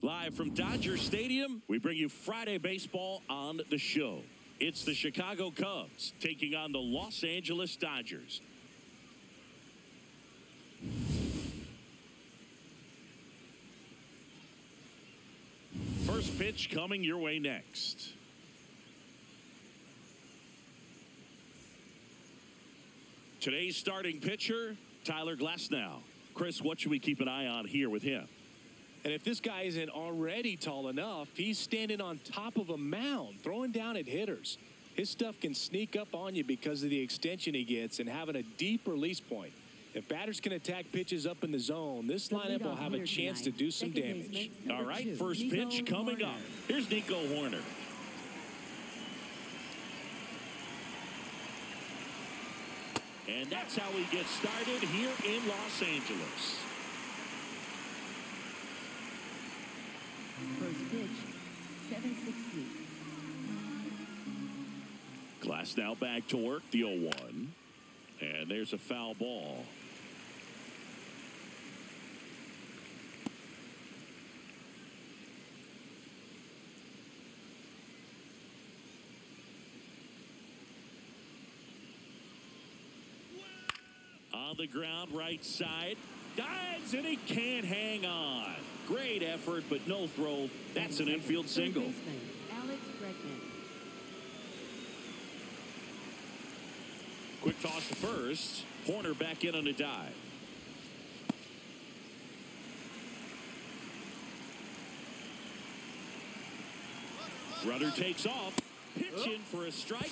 Live from Dodger Stadium, we bring you Friday baseball on the show. It's the Chicago Cubs taking on the Los Angeles Dodgers. First pitch coming your way next. Today's starting pitcher, Tyler Glasnow. Chris, what should we keep an eye on here with him? And if this guy isn't already tall enough, he's standing on top of a mound, throwing down at hitters. His stuff can sneak up on you because of the extension he gets and having a deep release point. If batters can attack pitches up in the zone, this lineup will have a chance to do some damage. All right, first pitch coming up. Here's Nico Horner. And that's how we get started here in Los Angeles. First pitch, 7-6. Glasnow back to work, the 0-1. And there's a foul ball. On the ground, right side. Dives, and he can't hang on. Great effort, but no throw. That's an infield single. Quick toss to first. Horner back in on a dive. Runner takes off. Pitch in for a strike.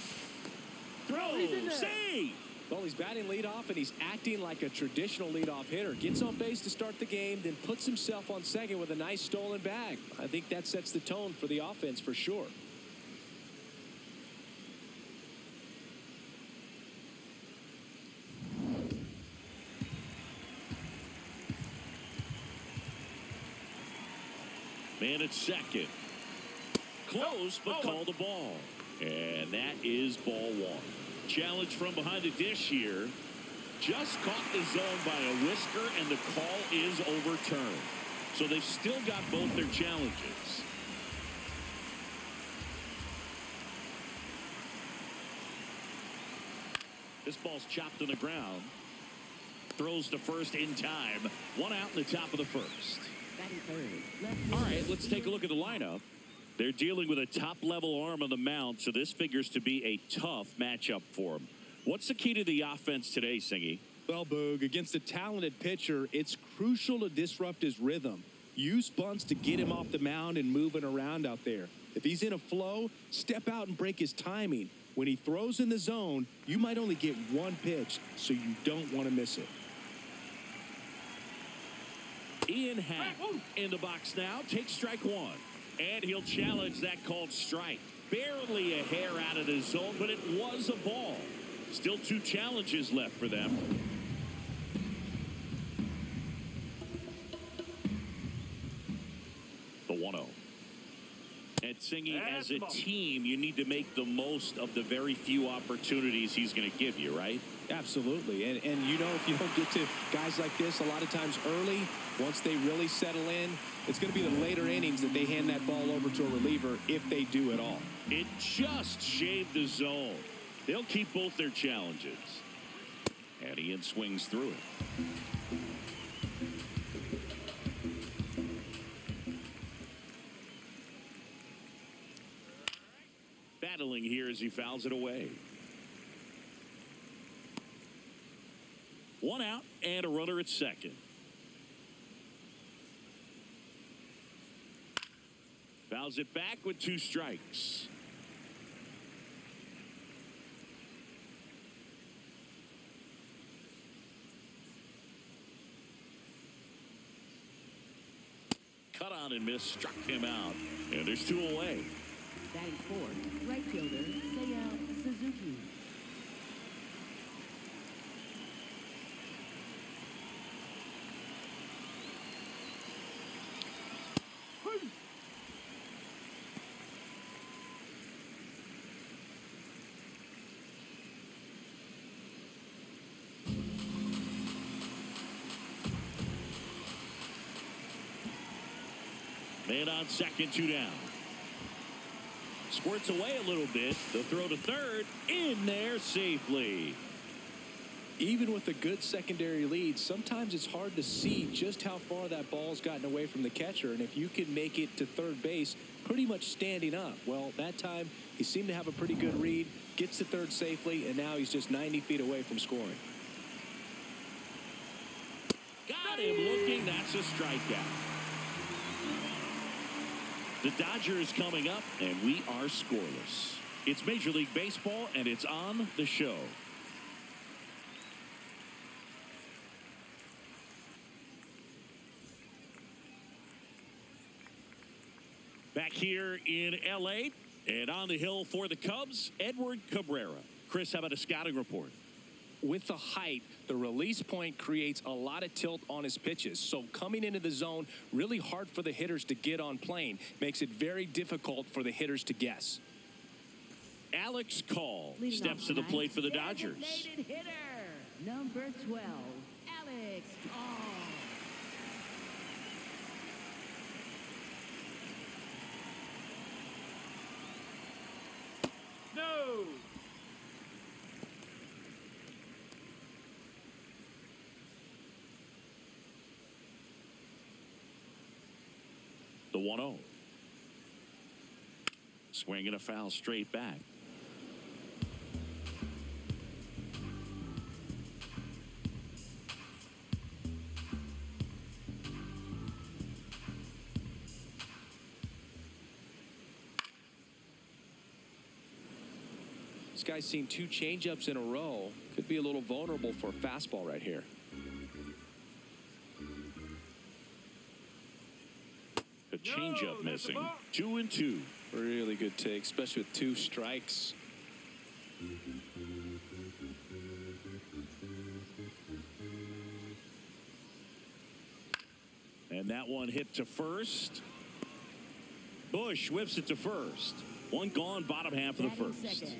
Throw. Save. Well, he's batting leadoff, and he's acting like a traditional leadoff hitter. Gets on base to start the game, then puts himself on second with a nice stolen bag. I think that sets the tone for the offense for sure. Man at second. Close, but called a ball. And that is ball one. Challenge from behind the dish here. Just caught the zone by a whisker, and the call is overturned. So they've still got both their challenges. This ball's chopped on the ground. Throws to first in time. One out in the top of the first. All right, let's take a look at the lineup. They're dealing with a top-level arm on the mound, so this figures to be a tough matchup for them. What's the key to the offense today, Singy? Well, Boog, against a talented pitcher, it's crucial to disrupt his rhythm. Use bunts to get him off the mound and moving around out there. If he's in a flow, step out and break his timing. When he throws in the zone, you might only get one pitch, so you don't want to miss it. Ian Happ in the box now. Takes strike one. And he'll challenge that called strike. Barely a hair out of the zone, but it was a ball. Still two challenges left for them. The 1-0. And Singy, as a team, you need to make the most of the very few opportunities he's going to give you, right? Absolutely. And you know, if you don't get to guys like this a lot of times early, once they really settle in, it's going to be the later innings that they hand that ball over to a reliever if they do at all. It just shaved the zone. They'll keep both their challenges. And Ian swings through it. Battling here as he fouls it away. One out and a runner at second. Fouls it back with two strikes. Cut on and miss, struck him out. And there's two away. Batting fourth, right fielder Seiya Suzuki. Man on second, 2 down. Squirts away a little bit. The throw to third. In there safely. Even with a good secondary lead, sometimes it's hard to see just how far that ball's gotten away from the catcher. And if you can make it to third base pretty much standing up, well, that time he seemed to have a pretty good read, gets to third safely, and now he's just 90 feet away from scoring. Got him looking. That's a strikeout. The Dodgers coming up, and we are scoreless. It's Major League Baseball, and it's on the show. Back here in L.A. and on the hill for the Cubs, Edward Cabrera. Chris, how about a scouting report? With the height, the release point creates a lot of tilt on his pitches. So coming into the zone, really hard for the hitters to get on plane. Makes it very difficult for the hitters to guess. Alex Call Leading steps off to the tonight, plate for the Dodgers. designated hitter, number 12, Alex Call. No. The 1-0. Swinging a foul straight back. This guy's seen 2 changeups in a row. Could be a little vulnerable for a fastball right here. A changeup missing. 2-2. Really good take, especially with 2 strikes. And that one hit to first. Bush whips it to first. One gone, bottom half of the first.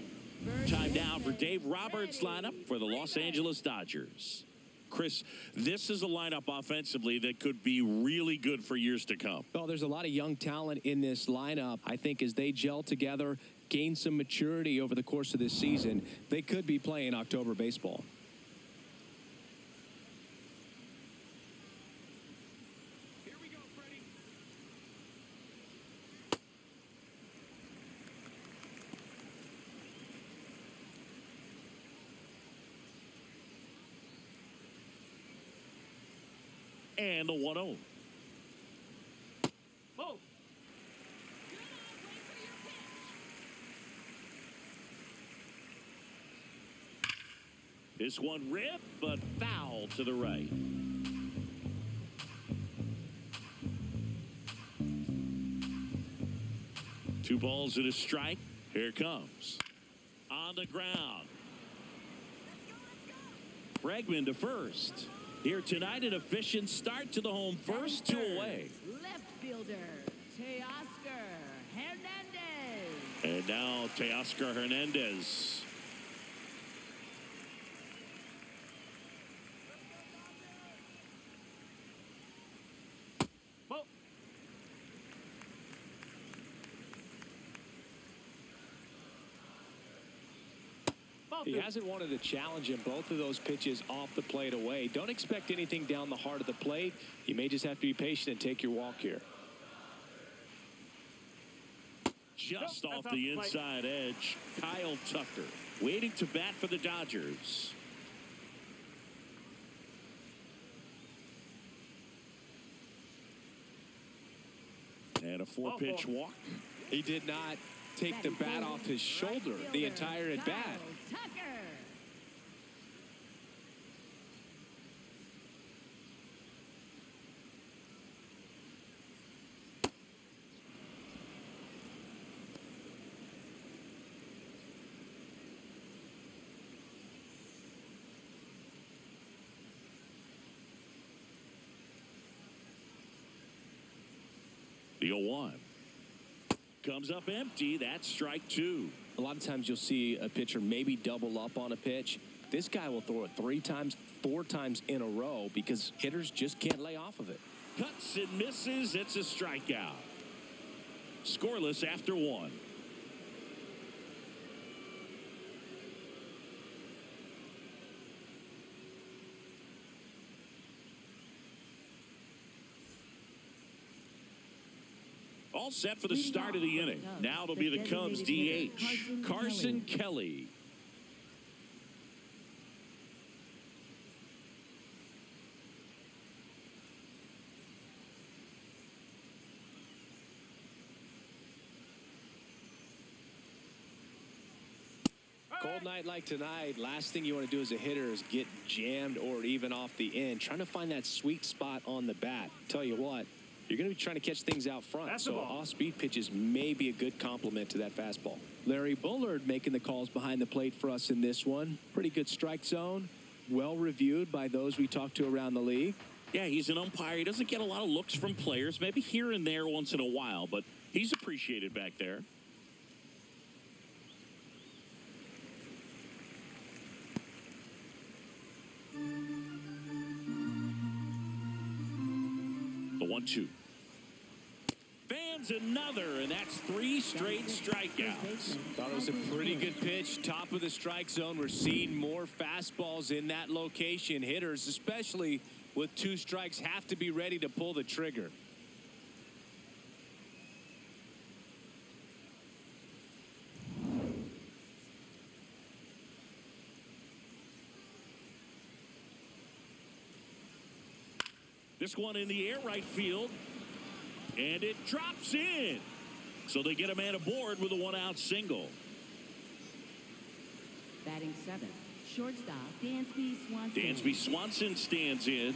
Time now for Dave Roberts' lineup for the Los Angeles Dodgers. Chris, this is a lineup offensively that could be really good for years to come. Well, there's a lot of young talent in this lineup. I think as they gel together, gain some maturity over the course of this season, they could be playing October baseball. Here we go, Freddie. And the 1-0. Oh. This one ripped, but foul to the right. Two balls and a strike. Here it comes. On the ground. Bregman to first. Here tonight, an efficient start to the home first, 2 away. Left fielder, Teoscar Hernandez. And now Teoscar Hernandez. He hasn't wanted a challenge in both of those pitches off the plate away. Don't expect anything down the heart of the plate. You may just have to be patient and take your walk here. Just off the inside edge, Kyle Tucker waiting to bat for the Dodgers. And a 4-pitch walk. He did not take the bat off his shoulder the entire at bat. The 0-1 comes up empty. That's strike 2. A lot of times you'll see a pitcher maybe double up on a pitch. This guy will throw it 3 times, 4 times in a row because hitters just can't lay off of it. Cuts and misses. It's a strikeout. Scoreless after 1. All set for the start of the inning. Now it'll be the Cubs DH, Carson Kelly. Cold night like tonight, last thing you want to do as a hitter is get jammed or even off the end. Trying to find that sweet spot on the bat. Tell you what, you're going to be trying to catch things out front. So off-speed pitches may be a good complement to that fastball. Larry Bullard making the calls behind the plate for us in this one. Pretty good strike zone. Well reviewed by those we talked to around the league. Yeah, he's an umpire. He doesn't get a lot of looks from players, maybe here and there once in a while, but he's appreciated back there. The 1-2. Fans another, and that's 3 straight strikeouts. Thought it was a pretty good pitch. Top of the strike zone. We're seeing more fastballs in that location. Hitters, especially with 2 strikes, have to be ready to pull the trigger. This one in the air right field, and it drops in. So they get a man aboard with a 1-out single. Batting 7th, shortstop Dansby Swanson. Dansby Swanson stands in.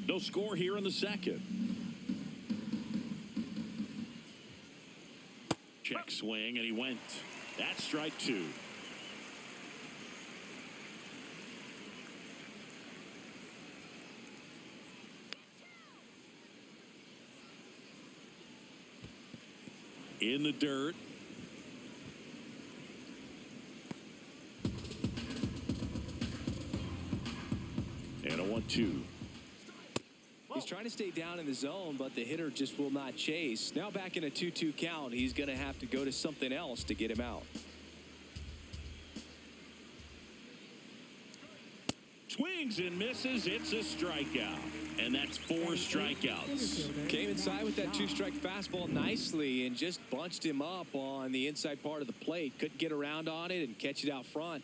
No score here in the second. Check swing, and he went. That's strike 2. In the dirt. And a 1-2. He's trying to stay down in the zone, but the hitter just will not chase. Now back in a 2-2 count, he's going to have to go to something else to get him out. Swings and misses. It's a strikeout. And that's 4 strikeouts. Came inside with that 2-strike fastball nicely and just bunched him up on the inside part of the plate. Couldn't get around on it and catch it out front.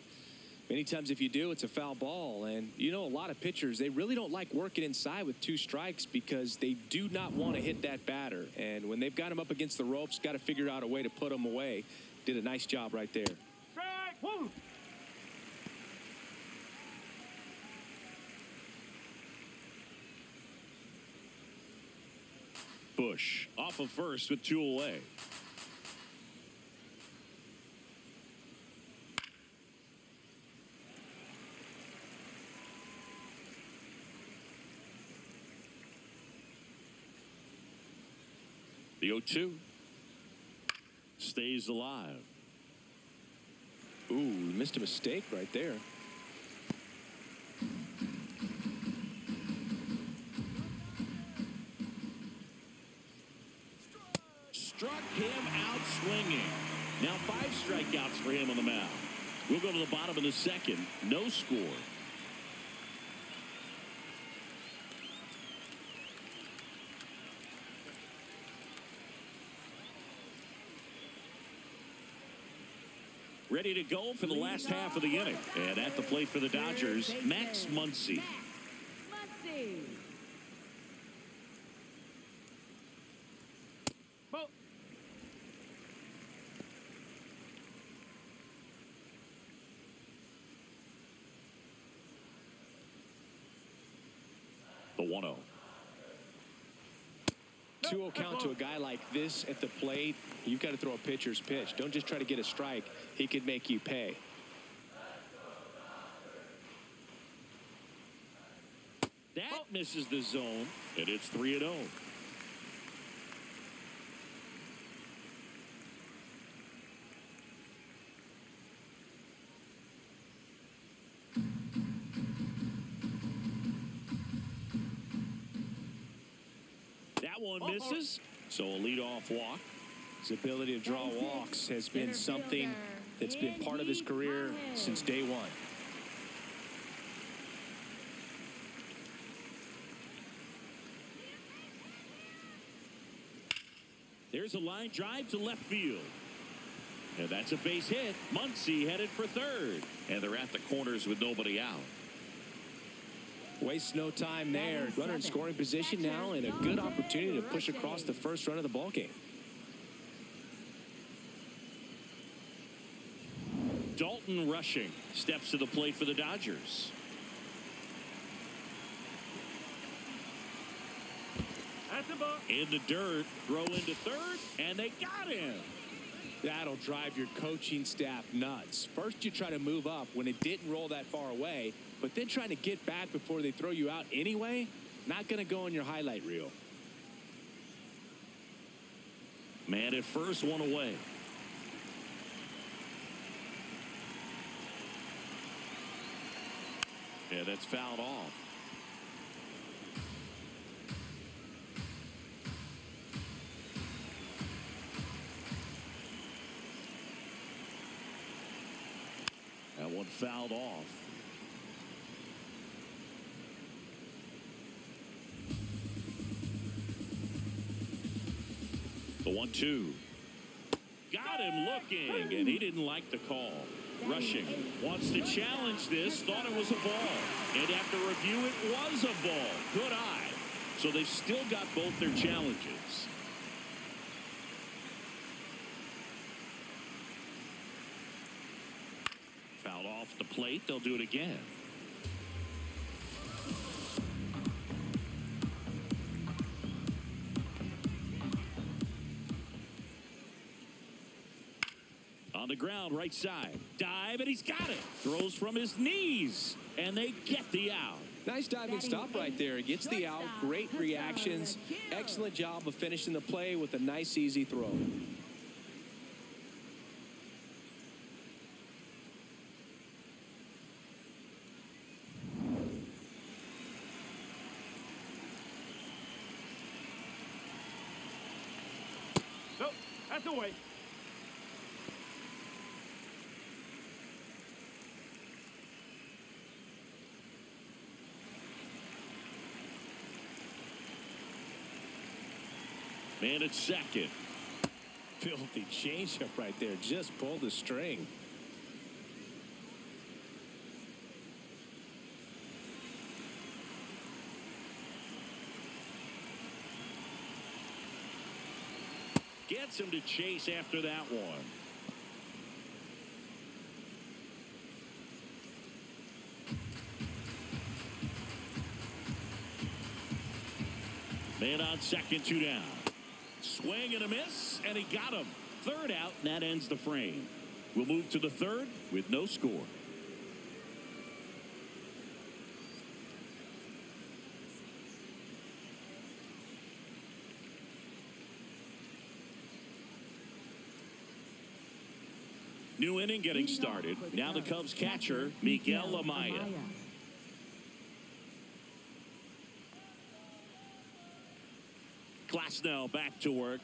Many times if you do, it's a foul ball. And you know, a lot of pitchers, they really don't like working inside with 2 strikes because they do not want to hit that batter. And when they've got him up against the ropes, got to figure out a way to put him away. Did a nice job right there. Strike 1. Bush off of first with 2 away. The 0-2 stays alive. Ooh, missed a mistake right there. Struck him out swinging. Now 5 strikeouts for him on the mound. We'll go to the bottom of the second. No score. Ready to go for the last half of the inning. And at the plate for the Dodgers, Max Muncy. Muncy. The 1-0. 2-0 count to a guy like this at the plate. You've got to throw a pitcher's pitch. Don't just try to get a strike. He could make you pay. That misses the zone, and it's 3-0. one misses. So a leadoff walk. His ability to draw walks has been something that's been part of his career since day one. There's a line drive to left field. And that's a base hit. Muncy headed for third. And they're at the corners with nobody out. Wastes no time there. Runner in scoring position now and a good opportunity to push across the first run of the ballgame. Dalton Rushing steps to the plate for the Dodgers. In the dirt, throw into third, and they got him. That'll drive your coaching staff nuts. First, you try to move up when it didn't roll that far away, but then trying to get back before they throw you out anyway, not going to go on your highlight reel. Man at first, one away. Yeah, that's fouled off. That one fouled off. The 1-2. Got him looking, and he didn't like the call. Rushing wants to challenge this, thought it was a ball. And after review, it was a ball. Good eye. So they've still got both their challenges. Fouled off the plate. They'll do it again. On the ground, right side. Dive, and he's got it. Throws from his knees, and they get the out. Nice diving stop right there. Gets the out. Great reactions. Excellent job of finishing the play with a nice, easy throw. Nope, that's away. Man at second. Filthy changeup right there. Just pulled the string. Gets him to chase after that one. Man on second, 2 down. Swing and a miss, and he got him. Third out, and that ends the frame. We'll move to the third with no score. New inning getting started. Now the Cubs catcher, Miguel Amaya. Glasnow back to work.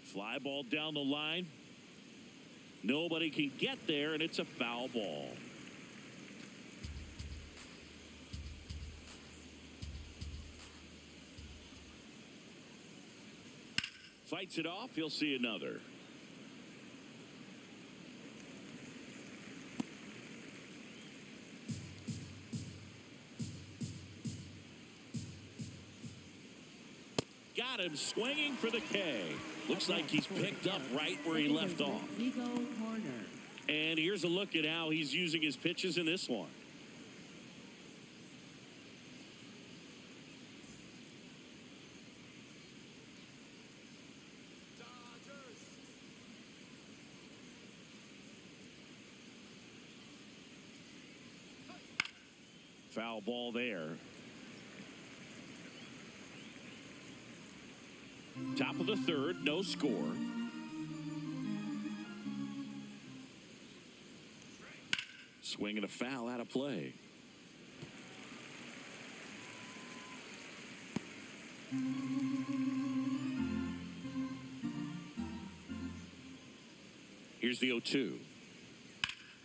Fly ball down the line. Nobody can get there, and it's a foul ball. Fights it off. He'll see another. Got him swinging for the K. Looks like he's picked up right where he left off. And here's a look at how he's using his pitches in this one. Foul ball there. Top of the third, no score. Swing and a foul out of play. Here's the 0-2.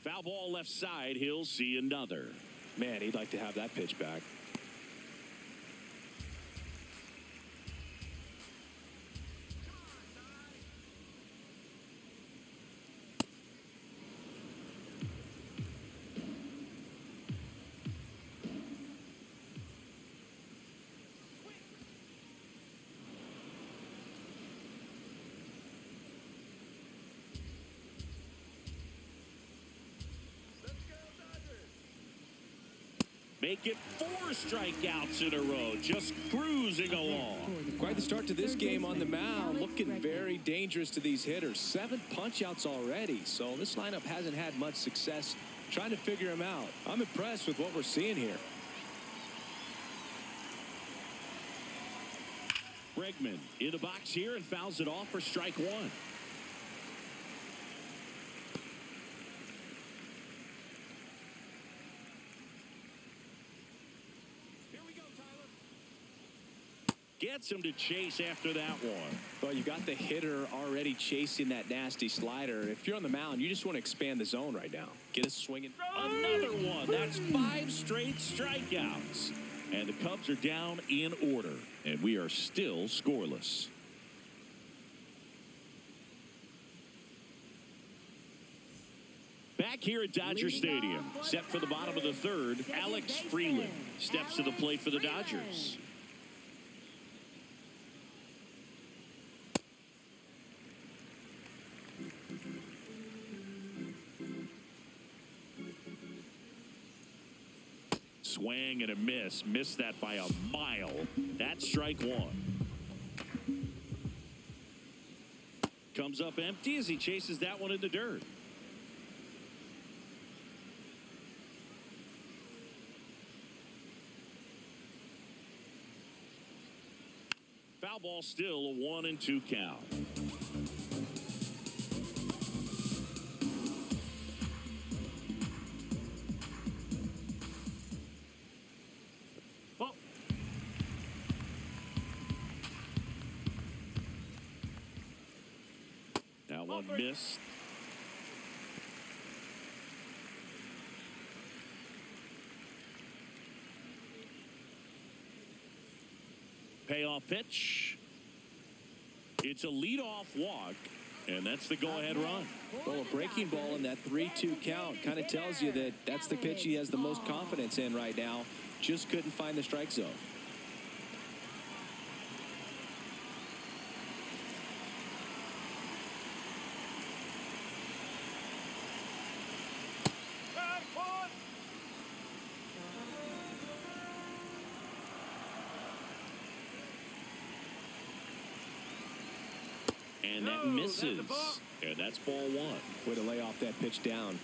Foul ball left side. He'll see another. Man, he'd like to have that pitch back. Make it 4 strikeouts in a row, just cruising along. Quite the start to this game on the mound, looking very dangerous to these hitters. 7 punch-outs already, so this lineup hasn't had much success trying to figure him out. I'm impressed with what we're seeing here. Bregman in the box here and fouls it off for strike 1. Gets him to chase after that one. Well, you got the hitter already chasing that nasty slider. If you're on the mound, you just want to expand the zone right now. Get us swinging. Another one. That's 5 straight strikeouts. And the Cubs are down in order. And we are still scoreless. Back here at Dodger Stadium, set for the bottom of the third, Alex Freeland steps to the plate for the Dodgers. Swing and a miss. Missed that by a mile. That's strike 1. Comes up empty as he chases that one in the dirt. Foul ball, still a 1-2 count. That one missed. Payoff pitch. It's a leadoff walk, and that's the go-ahead run. Well, a breaking ball in that 3-2 count kind of tells you that that's the pitch he has the most confidence in right now. Just couldn't find the strike zone. And that misses. And that's ball 1. Way to lay off that pitch down.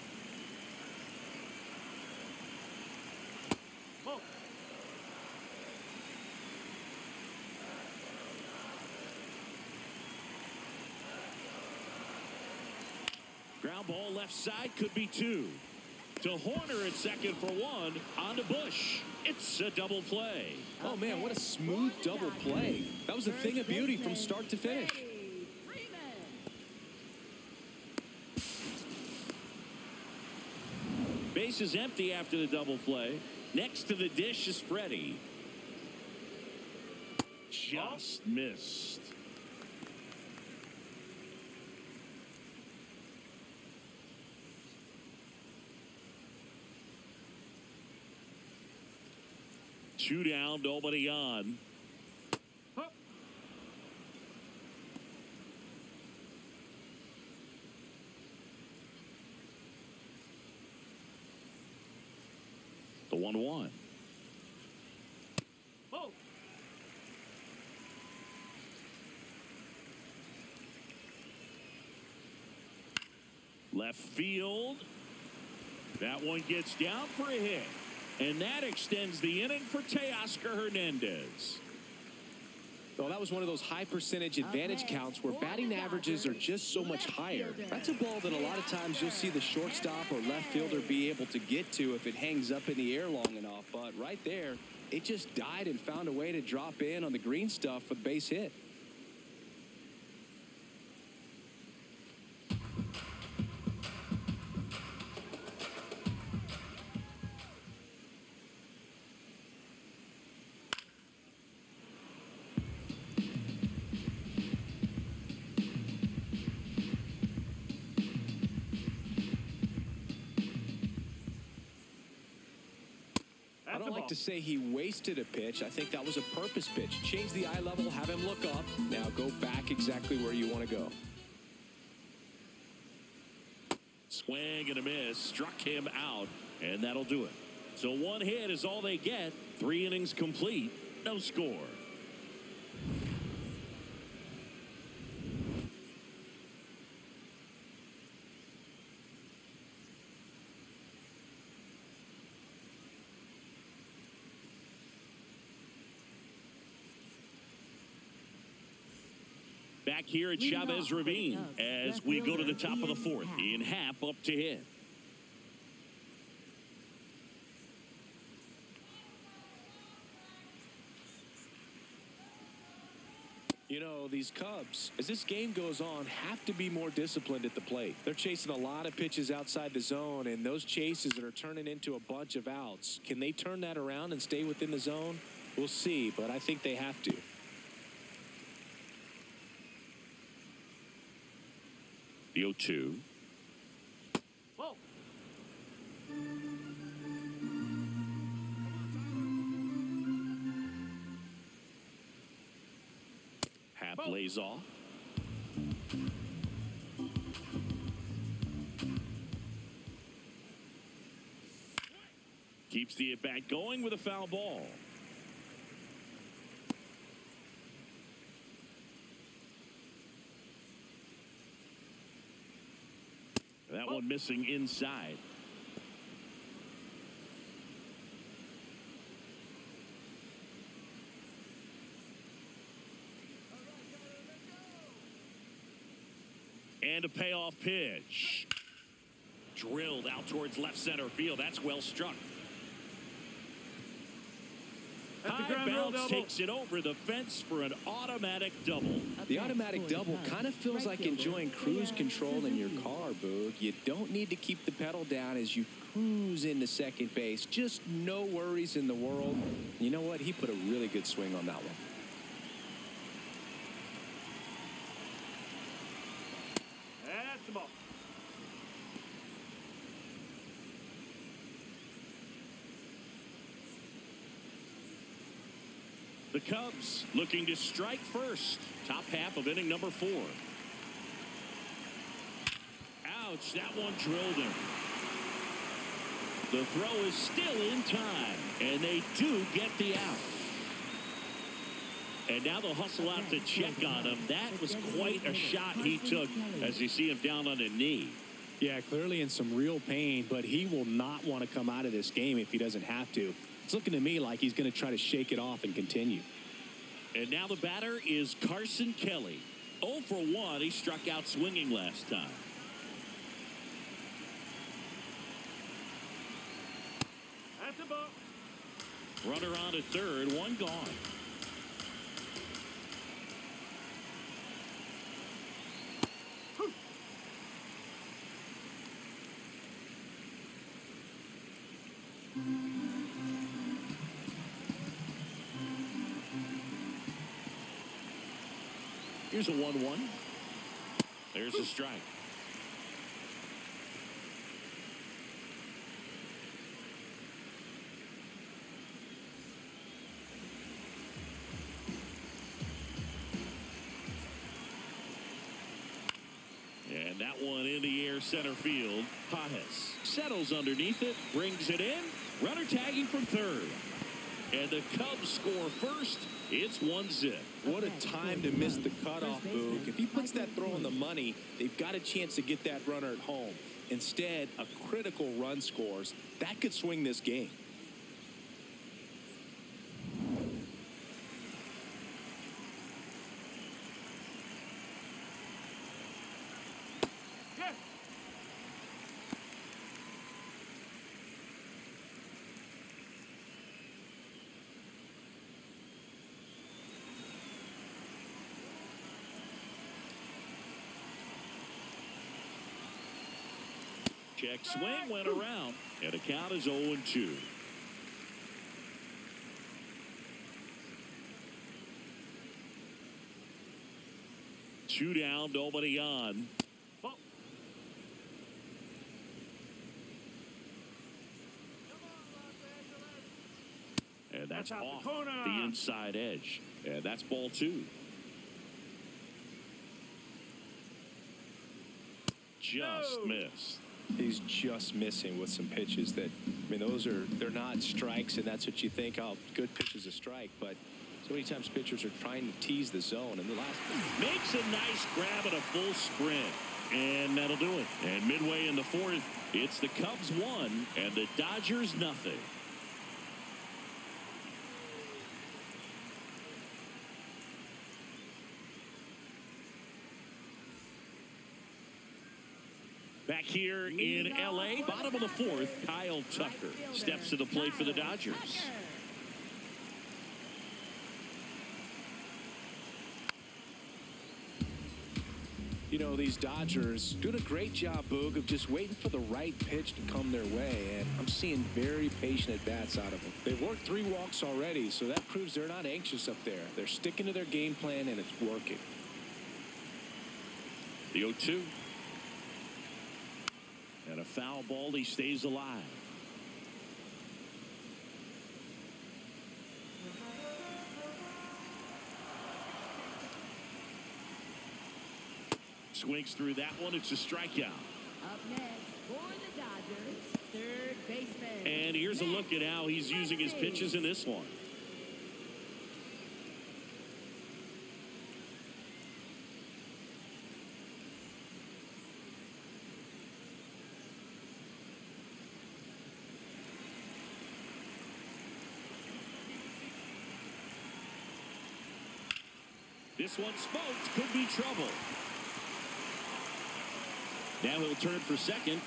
Ground ball left side, could be 2. To Horner at second for 1. On to Bush. It's a double play. Oh, man, what a smooth double play. That was a thing of beauty from start to finish. Base is empty after the double play. Next to the dish is Freddie. Just missed. Two down, nobody on. The 1-1. Left field. That one gets down for a hit. And that extends the inning for Teoscar Hernandez. Well, that was one of those high percentage advantage counts where batting averages are just so much higher. That's a ball that a lot of times you'll see the shortstop or left fielder be able to get to if it hangs up in the air long enough. But right there, it just died and found a way to drop in on the green stuff for the base hit. I don't like to say he wasted a pitch. I think that was a purpose pitch. Change the eye level, have him look up. Now go back exactly where you want to go. Swing and a miss. Struck him out, and that'll do it. So one hit is all they get. 3 innings complete. No score. Back here at Chavez Ravine as we go to the top of the 4th. Ian Happ up to hit. You know, these Cubs, as this game goes on, have to be more disciplined at the plate. They're chasing a lot of pitches outside the zone, and those chases that are turning into a bunch of outs. Can they turn that around and stay within the zone? We'll see, but I think they have to. The 0-2. Whoa. Happ lays off. Keeps the at-bat going with a foul ball. That one missing inside. And a payoff pitch. Drilled out towards left center field. That's well struck. High bounce takes it over the fence for an automatic double. The automatic double kind of feels like enjoying cruise control in your car, Boog. You don't need to keep the pedal down as you cruise into second base. Just no worries in the world. You know what? He put a really good swing on that one. That's the ball. The Cubs looking to strike first. Top half of inning number 4. Ouch, that one drilled him. The throw is still in time, and they do get the out. And now they'll hustle out to check on him. That was quite a shot he took as you see him down on a knee. Yeah, clearly in some real pain, but he will not want to come out of this game if he doesn't have to. It's looking to me like he's going to try to shake it off and continue. And now the batter is Carson Kelly. 0 for 1. He struck out swinging last time. That's the ball. Runner on at third. One gone. Here's a 1-1. There's a strike. And that one in the air center field. Pajes settles underneath it, brings it in. Runner tagging from third. And the Cubs score first. It's 1-0. What a time to miss the cutoff, Boog. If he puts that throw on the money, they've got a chance to get that runner at home. Instead, a critical run scores. That could swing this game. Check swing went around, and the count is 0-2. Two down, nobody on. Ball. And that's Out the off corner. the inside edge. And that's ball 2. Just missed. He's just missing with some pitches that, I mean, they're not strikes, and that's what you think, oh, good pitch is a strike. But so many times pitchers are trying to tease the zone. And the last Makes a nice grab at a full sprint. And that'll do it. And midway in the 4th, it's the Cubs 1 and the Dodgers nothing. Back here in L.A., bottom of the 4th, Kyle Tucker steps to the plate for the Dodgers. You know, these Dodgers doing a great job, Boog, of just waiting for the right pitch to come their way, and I'm seeing very patient at-bats out of them. They've worked 3 walks already, so that proves they're not anxious up there. They're sticking to their game plan, and it's working. The 0-2. And a foul ball, he stays alive. Swings through that one. It's a strikeout. Up next for the Dodgers, third baseman. And here's a look at how he's using his pitches in this one. This one smoked, could be trouble. Now he'll turn for second.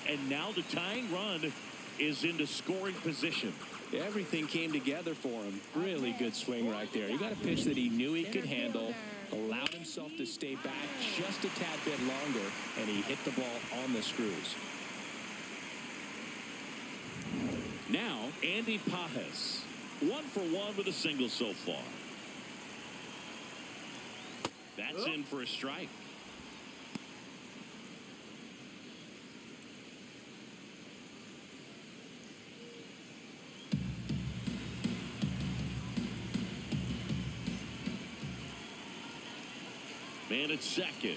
And now the tying run is into scoring position. Everything came together for him. Really good swing right there. He got a pitch that he knew he could handle, allowed himself to stay back just a tad bit longer, and he hit the ball on the screws. Now, Andy Pajes, 1 for 1 with a single so far. That's in for a strike. Man at second.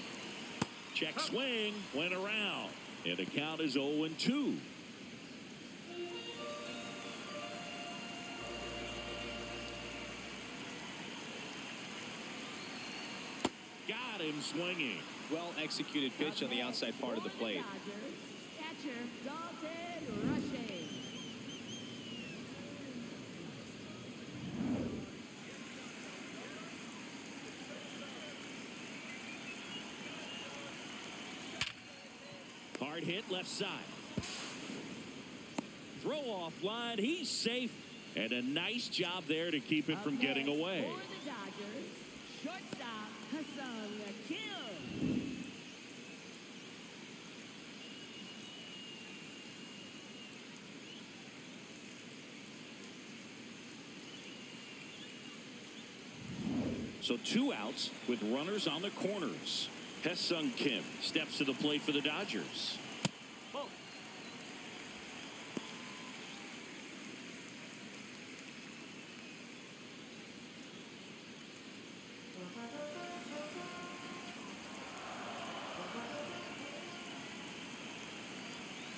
Check swing, went around. And the count is 0-2. Got him swinging. Well executed pitch on the outside part of the plate. Catcher Dalton Rushing. Hard hit left side. Throw off line. He's safe. And a nice job there to keep it from getting away. For the Dodgers, shortstop Hassan Kill. So 2 outs with runners on the corners. Hesung Kim steps to the plate for the Dodgers. Ball.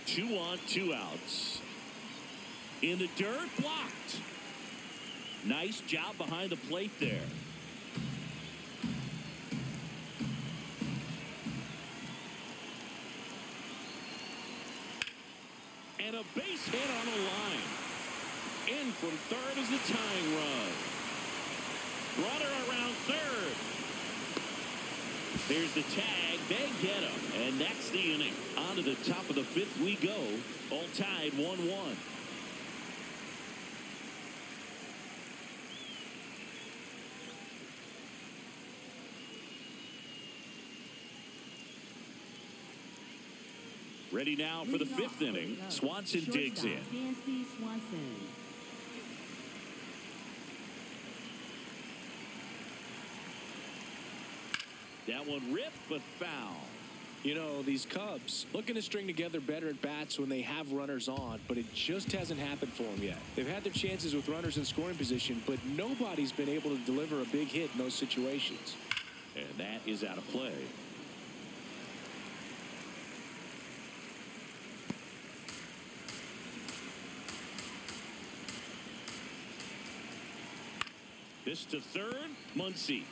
2 on, 2 outs. In the dirt, blocked. Nice job behind the plate there. And a base hit on the line. In from third is the tying run. Runner around third. There's the tag. They get him. And that's the inning. On to the top of the 5th we go. All tied 1-1. Ready now for the fifth inning. Swanson digs in. Dansby Swanson. That one ripped, but foul. You know, these Cubs looking to string together better at bats when they have runners on, but it just hasn't happened for them yet. They've had their chances with runners in scoring position, but nobody's been able to deliver a big hit in those situations. And that is out of play. This to third, Muncy.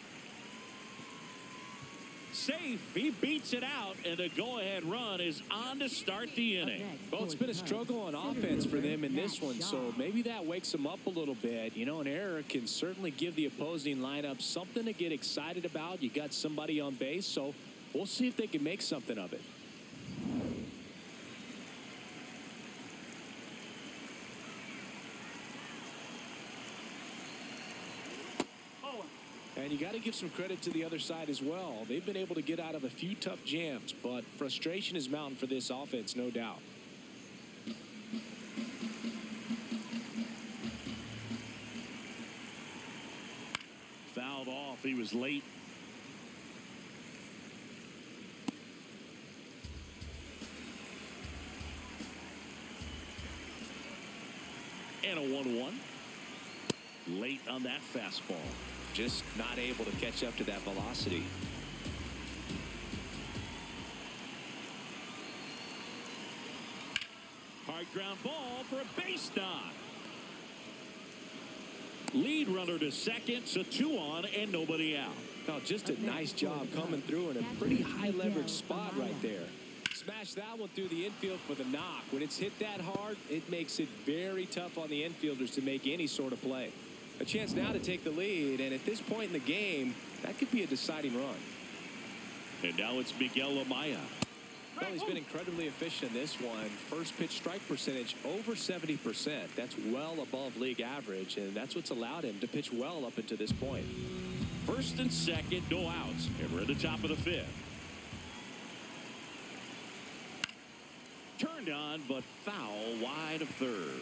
Safe, he beats it out, and a go-ahead run is on to start the inning. Well, it's been a struggle on offense for them in this one, so maybe that wakes them up a little bit. You know, an error can certainly give the opposing lineup something to get excited about. You got somebody on base, so we'll see if they can make something of it. And you got to give some credit to the other side as well. They've been able to get out of a few tough jams, but frustration is mounting for this offense, no doubt. Fouled off. He was late. And a 1-1. Late on that fastball. Just not able to catch up to that velocity. Hard ground ball for a base knock. Lead runner to second, so 2 on and nobody out. Oh, just a nice job coming through in a pretty high leverage spot right there. Smash that one through the infield for the knock. When it's hit that hard, it makes it very tough on the infielders to make any sort of play. A chance now to take the lead, and at this point in the game, that could be a deciding run. And now it's Miguel Amaya. Well, he's been incredibly efficient in this one. First pitch strike percentage over 70%. That's well above league average, and that's what's allowed him to pitch well up until this point. First and second, no outs, and we're at the top of the fifth. Turned on, but foul wide of third.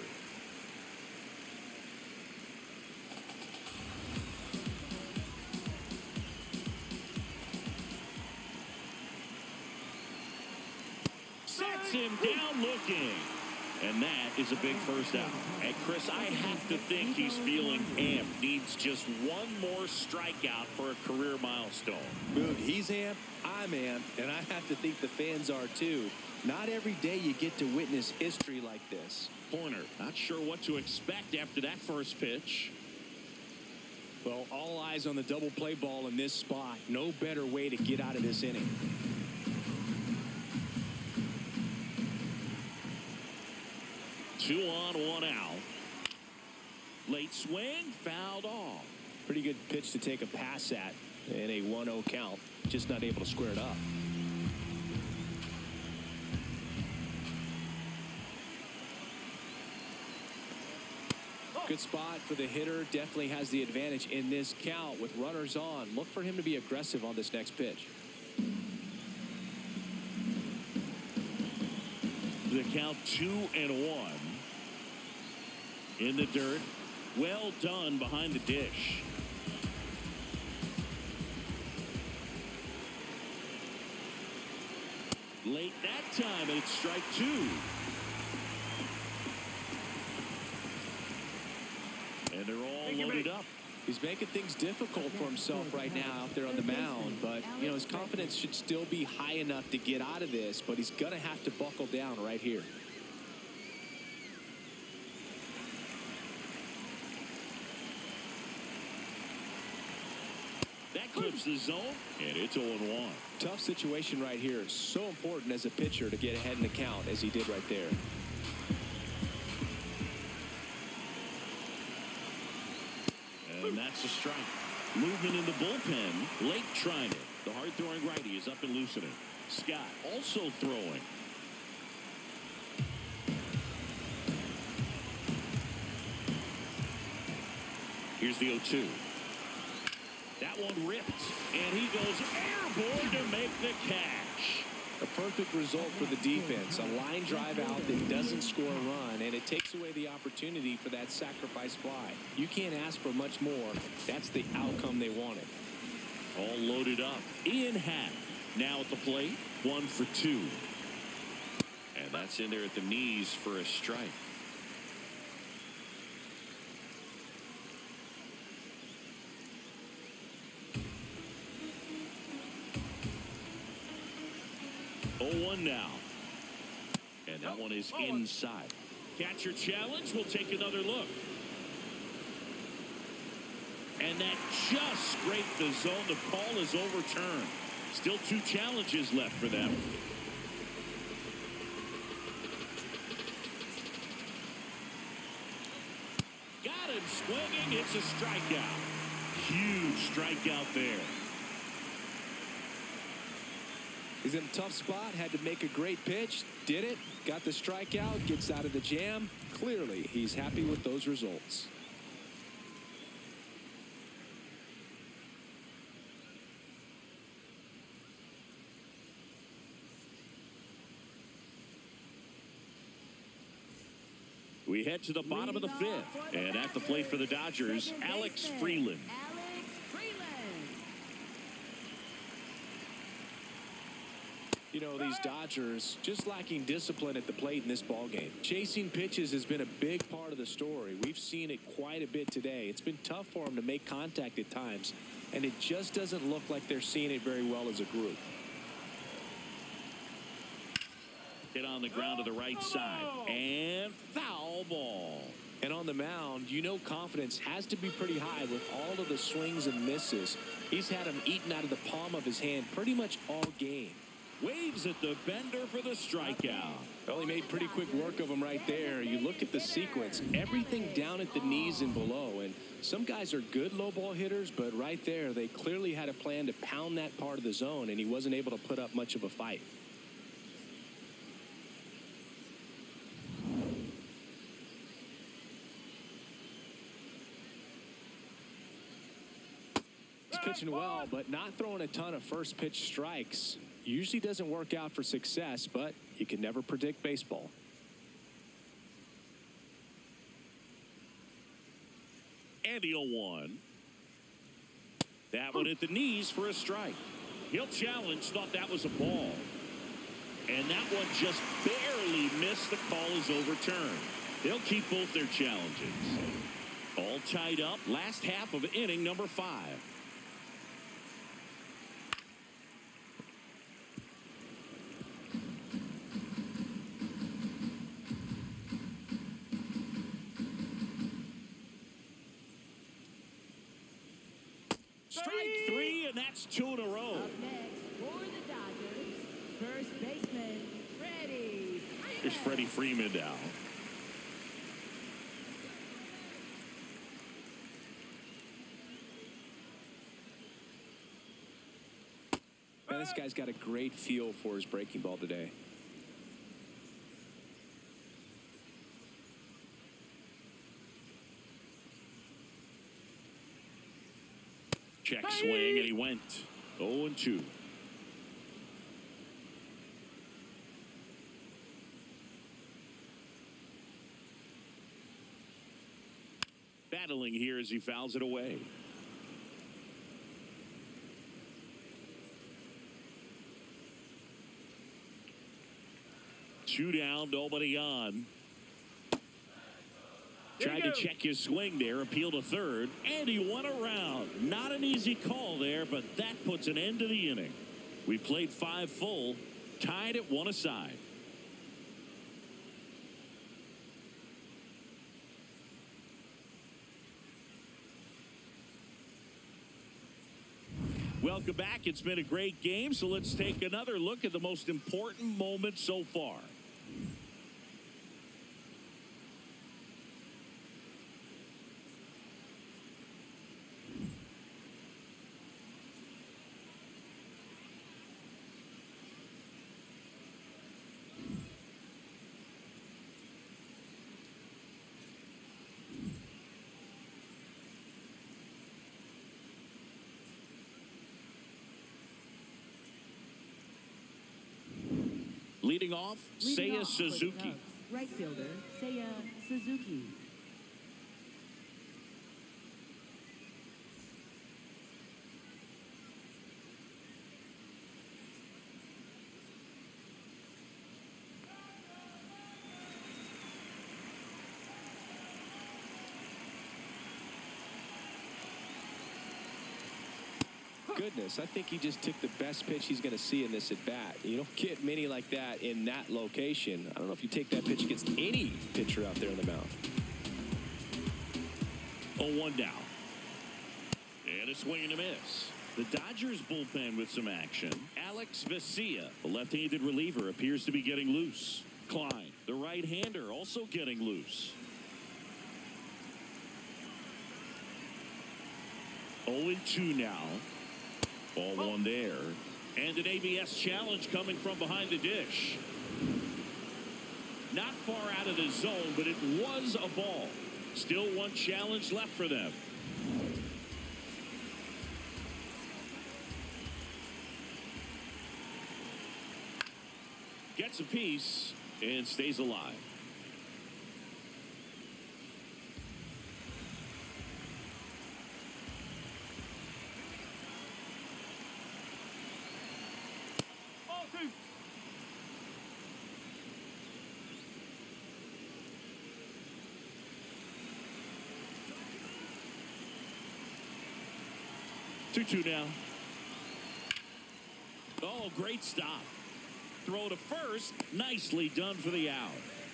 Sets him down looking. And that is a big first out. And Chris, I have to think he's feeling amped. Needs just one more strikeout for a career milestone. Dude, he's amped, I'm amped, and I have to think the fans are too. Not every day you get to witness history like this. Horner, not sure what to expect after that first pitch. Well, all eyes on the double play ball in this spot. No better way to get out of this inning. Two on, one out. Late swing, fouled off. Pretty good pitch to take a pass at in a 1-0 count. Just not able to square it up. Good spot for the hitter. Definitely has the advantage in this count with runners on. Look for him to be aggressive on this next pitch. The count 2-1. In the dirt. Well done behind the dish. Late that time, and it's strike 2. And they're all loaded up. He's making things difficult for himself right now out there on the mound, but you know his confidence should still be high enough to get out of this, but he's gonna have to buckle down right here. That clips the zone, and it's 0-1. Tough situation right here. So important as a pitcher to get ahead in the count as he did right there. And that's a strike. Movement in the bullpen. Lake trying it. The hard-throwing righty is up and loosening. Scott also throwing. Here's the 0-2. That one ripped, and he goes airborne to make the catch. A perfect result for the defense. A line drive out that doesn't score a run, and it takes away the opportunity for that sacrifice fly. You can't ask for much more. That's the outcome they wanted. All loaded up. Ian Happ now at the plate. 1 for 2. And that's in there at the knees for a strike. One now. And that one is inside. Catcher challenge. We'll take another look. And that just scraped the zone. The call is overturned. Still 2 challenges left for them. Got him swinging. It's a strikeout. Huge strikeout there. He's in a tough spot, had to make a great pitch, did it, got the strikeout, gets out of the jam. Clearly, he's happy with those results. We head to the bottom of the 5th, and at the plate for the Dodgers, Alex Freeland. You know, these Dodgers just lacking discipline at the plate in this ballgame. Chasing pitches has been a big part of the story. We've seen it quite a bit today. It's been tough for them to make contact at times, and it just doesn't look like they're seeing it very well as a group. Hit on the ground to the right side, and foul ball. And on the mound, you know confidence has to be pretty high with all of the swings and misses. He's had them eaten out of the palm of his hand pretty much all game. Waves at the bender for the strikeout. Well, he made pretty quick work of him right there. You look at the sequence, everything down at the knees and below. And some guys are good low ball hitters, but right there, they clearly had a plan to pound that part of the zone, and he wasn't able to put up much of a fight. He's pitching well, but not throwing a ton of first pitch strikes. Usually doesn't work out for success, but you can never predict baseball. And the 0-1. That one at the knees for a strike. He'll challenge, thought that was a ball. And that one just barely missed. The call is overturned. They'll keep both their challenges. All tied up. Last half of inning number 5. Strike 3, and that's 2 in a row. Up next for the Dodgers, first baseman, Freddie. Here's Freddie Freeman now. Man, this guy's got a great feel for his breaking ball today. Check swing, and he went 0-2. Battling here as he fouls it away. Two down, nobody on. Tried to check his swing there, appeal to third, and he went around. Not an easy call there, but that puts an end to the inning. We played 5 full, tied at 1 aside. Welcome back. It's been a great game, so let's take another look at the most important moment so far. Leading off, Leading Seiya off for the Suzuki. Cubs, right fielder, Seiya Suzuki. Goodness, I think he just took the best pitch he's going to see in this at bat. You don't get many like that in that location. I don't know if you take that pitch against any pitcher out there on the mound. 0-1 down. And a swing and a miss. The Dodgers bullpen with some action. Alex Vesia, the left-handed reliever, appears to be getting loose. Klein, the right-hander, also getting loose. 0-2 now. Ball one there. And an ABS challenge coming from behind the dish. Not far out of the zone, but it was a ball. Still one challenge left for them. Gets a piece and stays alive. Ball two. Two now. Oh, great stop. Throw to first. Nicely done for the out.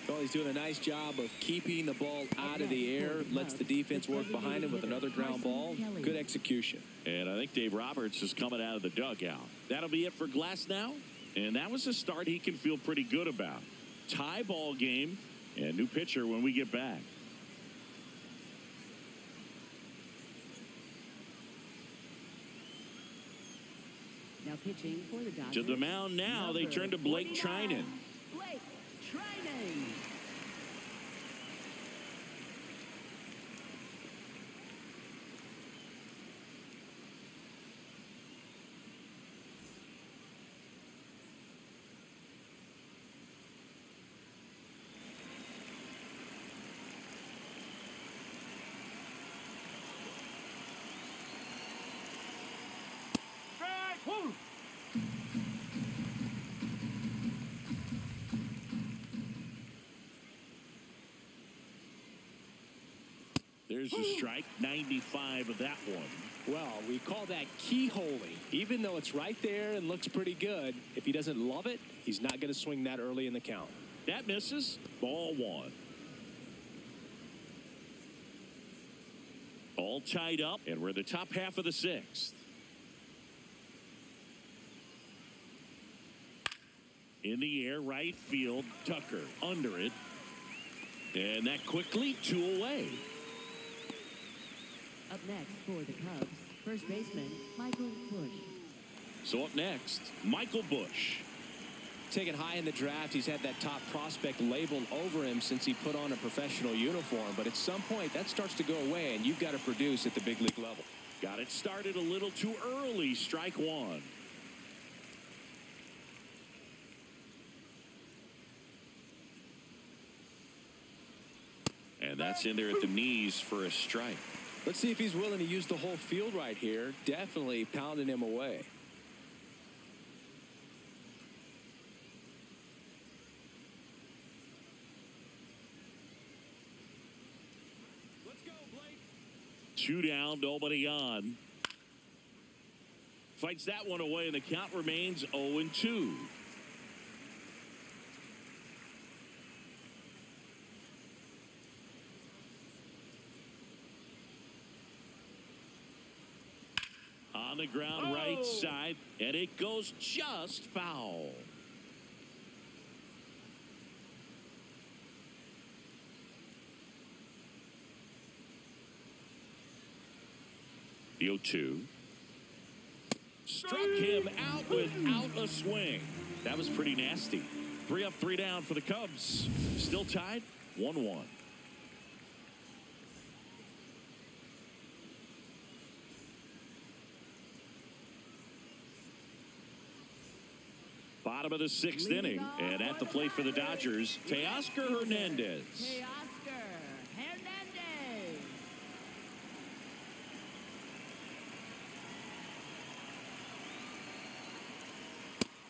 Well, he's doing a nice job of keeping the ball out of the air, lets the defense work behind him with another ground ball. Good execution. And I think Dave Roberts is coming out of the dugout. That'll be it for Glass now. And that was a start he can feel pretty good about. Tie ball game and new pitcher when we get back. Now pitching for the Dodgers. To the mound now, they turn to Blake Trinan. Blake Trinan. Strike. Woo. There's a strike, 95 of that one. Well, we call that keyholing. Even though it's right there and looks pretty good, if he doesn't love it, he's not going to swing that early in the count. That misses. Ball one. All tied up, and we're in the top half of the sixth. In the air, right field, Tucker under it. And that quickly, 2 away. Up next for the Cubs, first baseman Michael Busch. So up next, Michael Busch. Taken high in the draft, he's had that top prospect labeled over him since he put on a professional uniform. But at some point, that starts to go away, and you've got to produce at the big league level. Got it started a little too early. Strike one. And that's in there at the knees for a strike. Let's see if he's willing to use the whole field right here. Definitely pounding him away. Let's go, Blake. 2 down, nobody on. Fights that one away, and the count remains 0-2. On the ground, right side, and it goes just foul. The 0-2. Struck him out without a swing. That was pretty nasty. 3 up, 3 down for the Cubs. Still tied, 1-1. Bottom of the sixth inning. And at the plate for the Dodgers, Teoscar Hernandez. Teoscar Hernandez.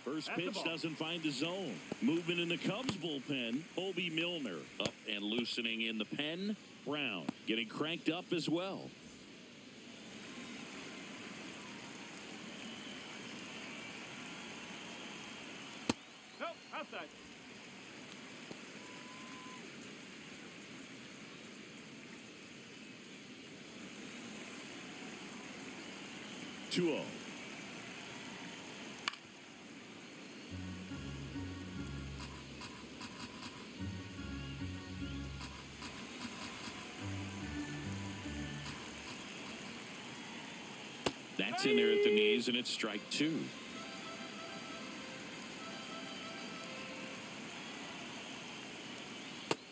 First At the pitch ball. doesn't find the zone. Movement in the Cubs bullpen. Obi Milner up and loosening in the pen. Brown getting cranked up as well. Nope, outside. Two 0. That's in there at the knees, and it's strike two.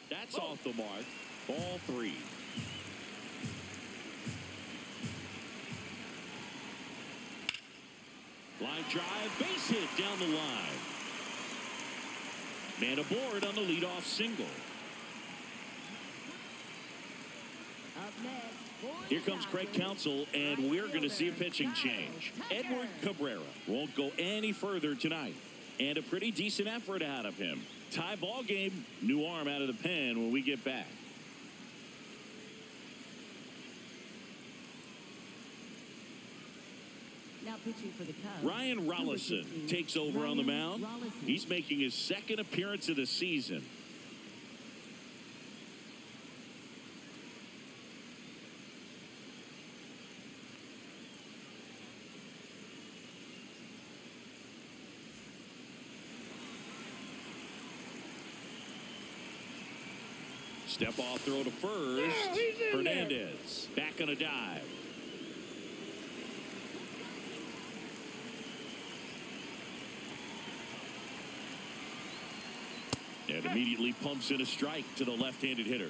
That's off the mark. Ball three. Line drive, base hit down the line. Man aboard on the leadoff single. Up next. for Here the comes Craig Dodgers, Counsell, and right we're going to see a fielder, pitching Kyle change. Tucker. Edward Cabrera won't go any further tonight. And a pretty decent effort out of him. Tie ball game, new arm out of the pen when we get back. Now pitching for the Cubs. Ryan number Rollison 15, takes over on the Ryan mound. Rollison. He's making his second appearance of the season. Step off throw to first. Hernandez back on a dive. And immediately pumps in a strike to the left-handed hitter.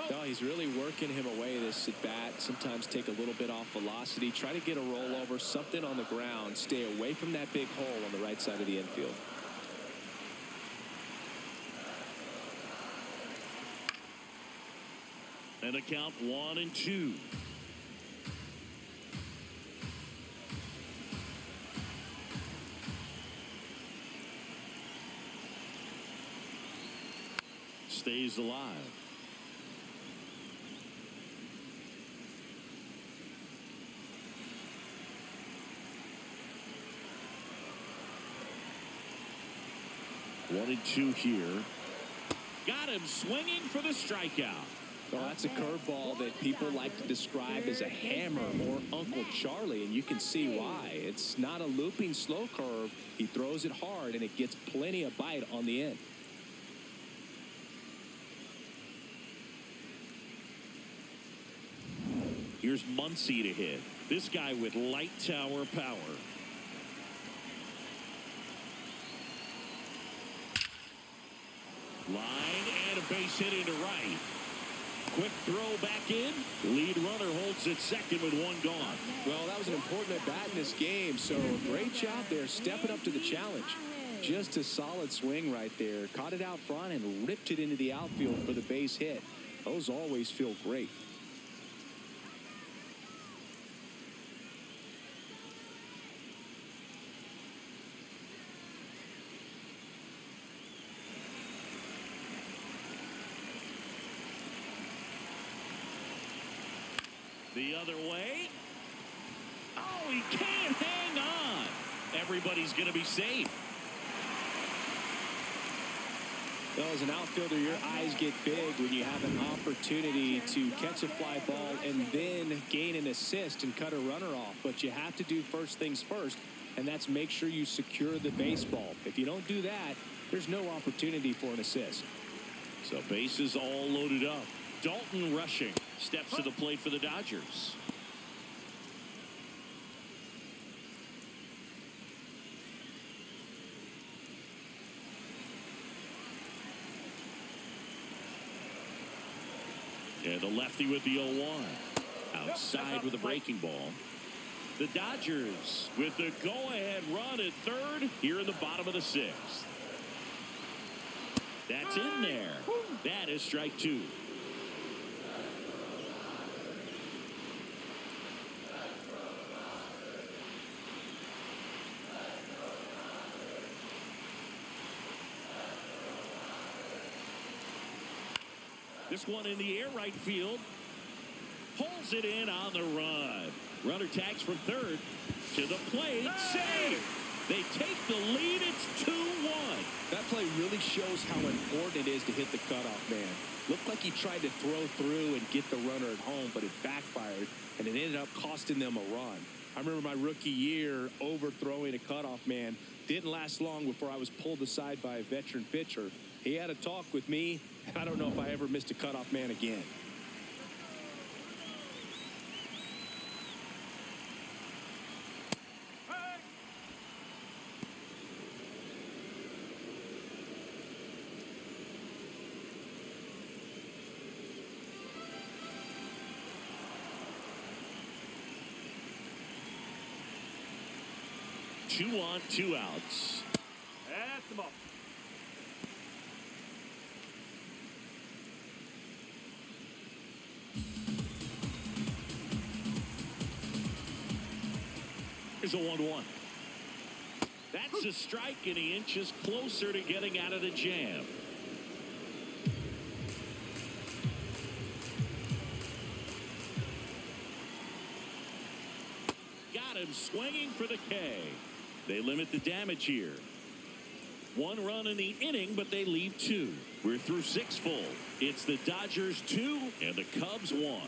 No, he's really working him away this at bat. Sometimes take a little bit off velocity. Try to get a rollover, something on the ground. Stay away from that big hole on the right side of the infield. And a count 1-2. Stays alive. One and two here. Got him swinging for the strikeout. Well, that's a curveball that people like to describe as a hammer or Uncle Charlie, and you can see why. It's not a looping slow curve. He throws it hard, and it gets plenty of bite on the end. Here's Muncy to hit. This guy with light tower power. Line and a base hit into right. Quick throw back in. Lead runner holds at second with one gone. Well, that was an important at bat in this game, so great job there stepping up to the challenge. Just a solid swing right there. Caught it out front and ripped it into the outfield for the base hit. Those always feel great. The other way. Oh, he can't hang on. Everybody's going to be safe. Well, as an outfielder, your eyes get big when you have an opportunity to catch a fly ball and then gain an assist and cut a runner off. But you have to do first things first, and that's make sure you secure the baseball. If you don't do that, there's no opportunity for an assist. So bases all loaded up. Dalton rushing. Steps to the plate for the Dodgers. the lefty with the 0-1. Outside with a breaking ball. The Dodgers with the go-ahead run at third here in the bottom of the 6th. That's in there. That is strike 2. This one in the air right field. Pulls it in on the run. Runner tags from third to the plate. Save! They take the lead. It's 2-1. That play really shows how important it is to hit the cutoff man. Looked like he tried to throw through and get the runner at home, but it backfired, and it ended up costing them a run. I remember my rookie year overthrowing a cutoff man. Didn't last long before I was pulled aside by a veteran pitcher. He had a talk with me, and I don't know if I ever missed a cutoff man again. Two on, 2 outs. That's the ball. Here's a 1-1. That's a strike, and he inches closer to getting out of the jam. Got him swinging for the K. They limit the damage here. 1 run in the inning, but they leave 2. We're through 6 full. It's the Dodgers 2 and the Cubs 1.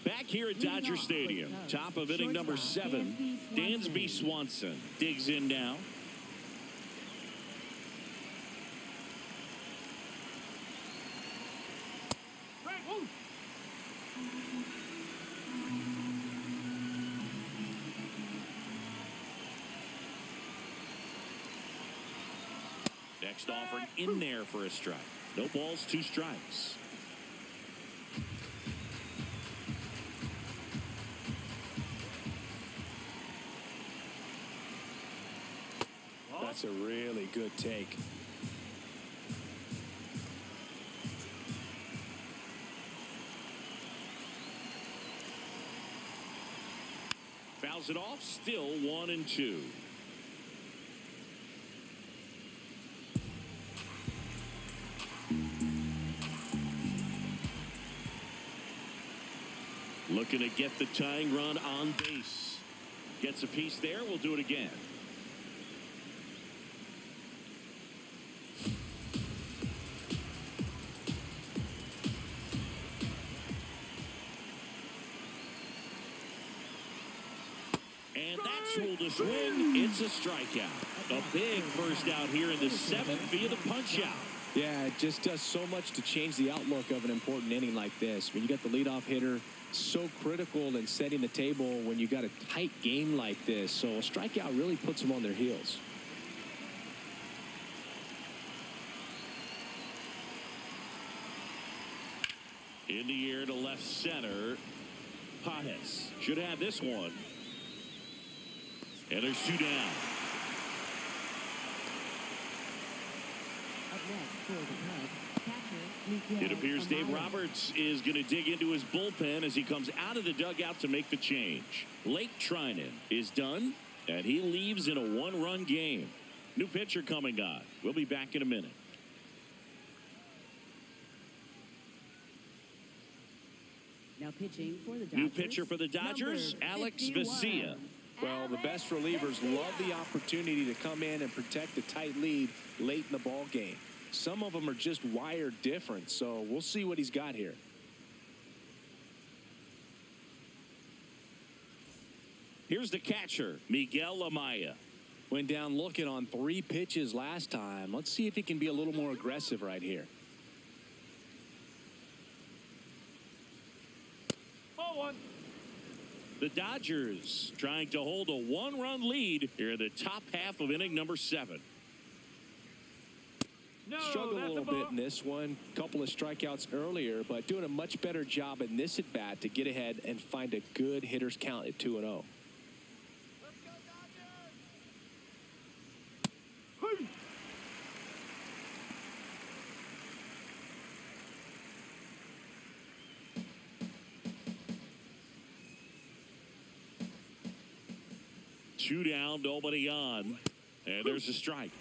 Back here at Dodger Stadium, top of inning number 7, Dansby Swanson digs in now. Next offering in there for a strike. No balls, 2 strikes. That's a really good take. Fouls it off, still 1-2. Looking to get the tying run on base. Gets a piece there. We'll do it again. And that's ruled a swing. It's a strikeout. A big first out here in the 7th via the punch out. Yeah, it just does so much to change the outlook of an important inning like this. When you got the leadoff hitter, so critical in setting the table when you got a tight game like this. So a strikeout really puts them on their heels. In the air to left center. Pajes should have this one. And there's 2 down. Up next for the Cubs, catcher, It appears Dave Roberts is going to dig into his bullpen as he comes out of the dugout to make the change. Lake Trinan is done, and he leaves in a 1-run game. New pitcher coming on. We'll be back in a minute. Now pitching for the Dodgers. New pitcher for the Dodgers, Alex 51. Vesia. Well, the best relievers love the opportunity to come in and protect a tight lead late in the ball game. Some of them are just wired different, so we'll see what he's got here. Here's the catcher, Miguel Amaya. Went down looking on 3 pitches last time. Let's see if he can be a little more aggressive right here. Ball 1. The Dodgers trying to hold a one-run lead here in the top half of inning number 7. No, Struggled a that's little ball. bit in this one. Couple of strikeouts earlier, but doing a much better job in this at bat to get ahead and find a good hitter's count at 2-0. Hey. Two down, nobody on. And there's a strike.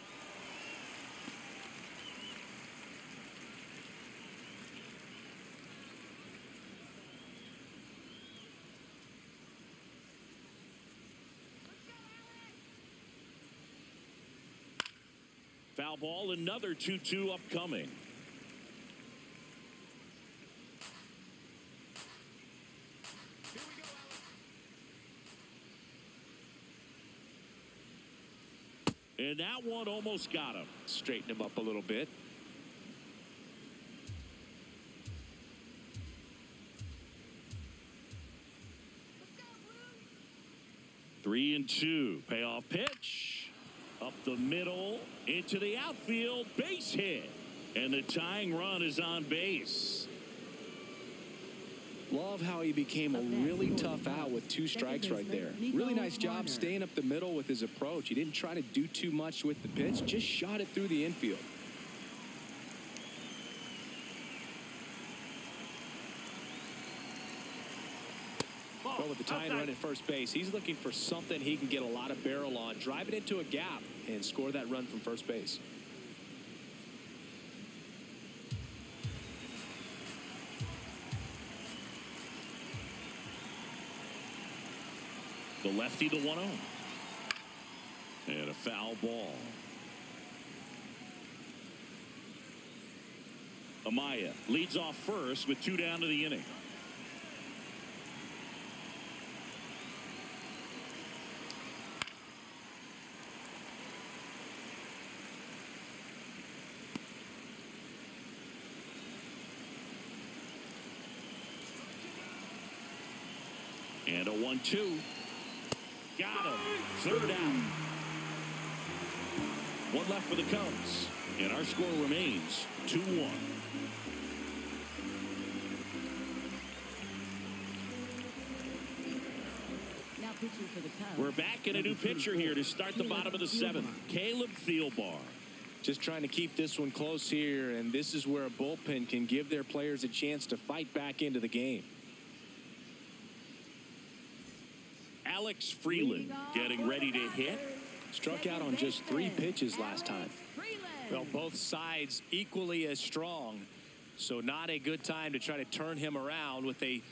Foul ball, another 2-2 upcoming. And that one almost got him. Straighten him up a little bit. Three and two. Payoff pitch. Up the middle. Into the outfield. Base hit. And the tying run is on base. Love how he became a really tough out with 2 strikes right there. Really nice job staying up the middle with his approach. He didn't try to do too much with the pitch, just shot it through the infield. Well, with the tying run at first base, he's looking for something he can get a lot of barrel on, drive it into a gap, and score that run from first base. The lefty, the 1-0. And a foul ball. Amaya leads off first with 2 down to the inning. And a 1-2. Got him. Third out. One left for the Cubs. And our score remains 2-1. Now pitching for the Cubs. We're back in a new pitcher here to start the bottom of the 7th. Caleb Thielbar. Just trying to keep this one close here, and this is where a bullpen can give their players a chance to fight back into the game. Alex Freeland getting ready to hit. Struck out on just 3 pitches last time. Well, both sides equally as strong, so not a good time to try to turn him around with a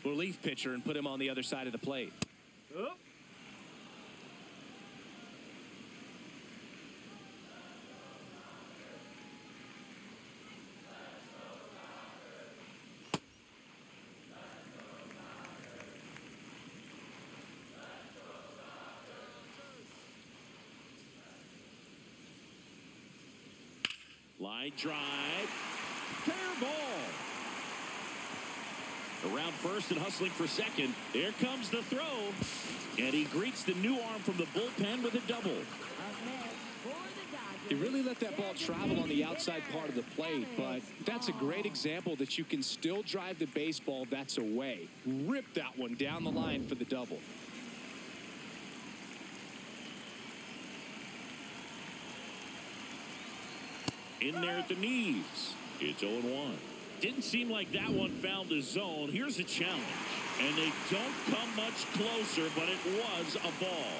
relief pitcher and put him on the other side of the plate. Oh. Line drive. Fair ball. Around first and hustling for second. There comes the throw. And he greets the new arm from the bullpen with a double. He really let that ball travel on the outside part of the plate, but that's a great example that you can still drive the baseball that's away. Rip that one down the line for the double. In there at the knees. It's 0-1. Didn't seem like that one found the zone. Here's a challenge. And they don't come much closer, but it was a ball.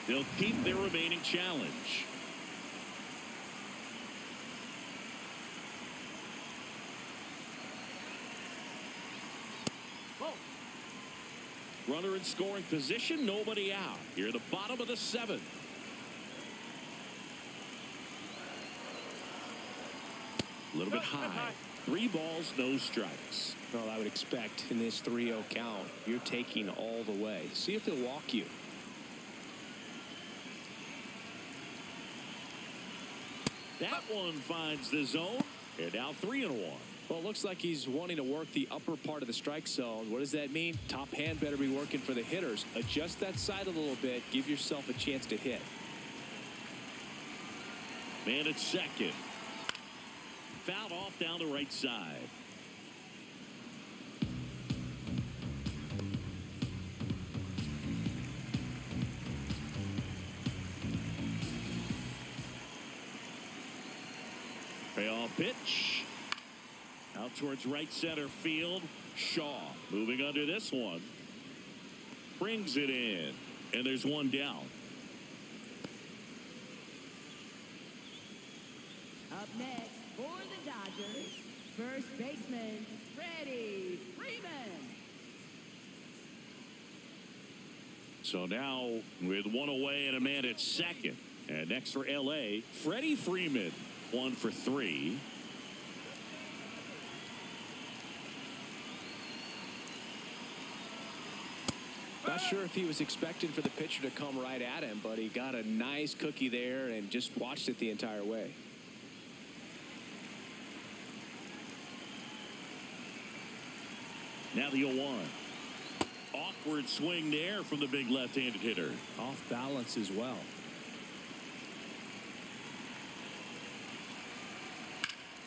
They'll keep their remaining challenge. Runner in scoring position, nobody out. Here at the bottom of the 7th. A little bit high. 3 balls, no strikes. Well, I would expect in this 3-0 count, you're taking all the way. See if he'll walk you. That one finds the zone. And now 3-1. Well, it looks like he's wanting to work the upper part of the strike zone. What does that mean? Top hand better be working for the hitters. Adjust that side a little bit. Give yourself a chance to hit. Man at second. Fouled off down the right side. Payoff pitch. Out towards right center field. Shaw moving under this one. Brings it in. And there's one down. Up next for the Dodgers, first baseman, Freddie Freeman. So now with one away and a man at second. And next for LA, Freddie Freeman. 1 for 3. Not sure if he was expecting for the pitcher to come right at him, but he got a nice cookie there and just watched it the entire way. Now the 0-1. Awkward swing there from the big left-handed hitter. Off balance as well.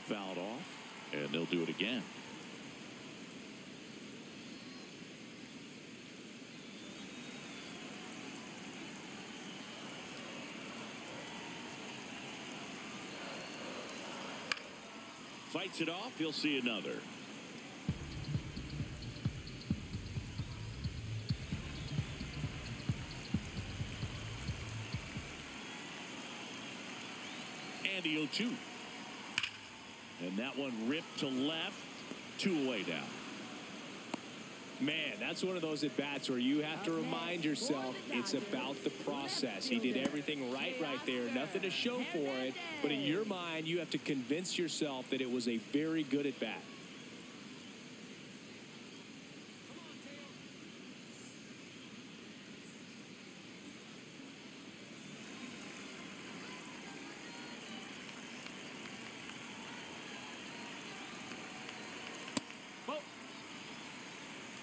Fouled off, and they'll do it again. Fights it off. He'll see another. And the 0-2. And that one ripped to left. 2 away now. Man, that's one of those at-bats where you have to remind yourself it's about the process. He did everything right there. Nothing to show for it. But in your mind, you have to convince yourself that it was a very good at-bat.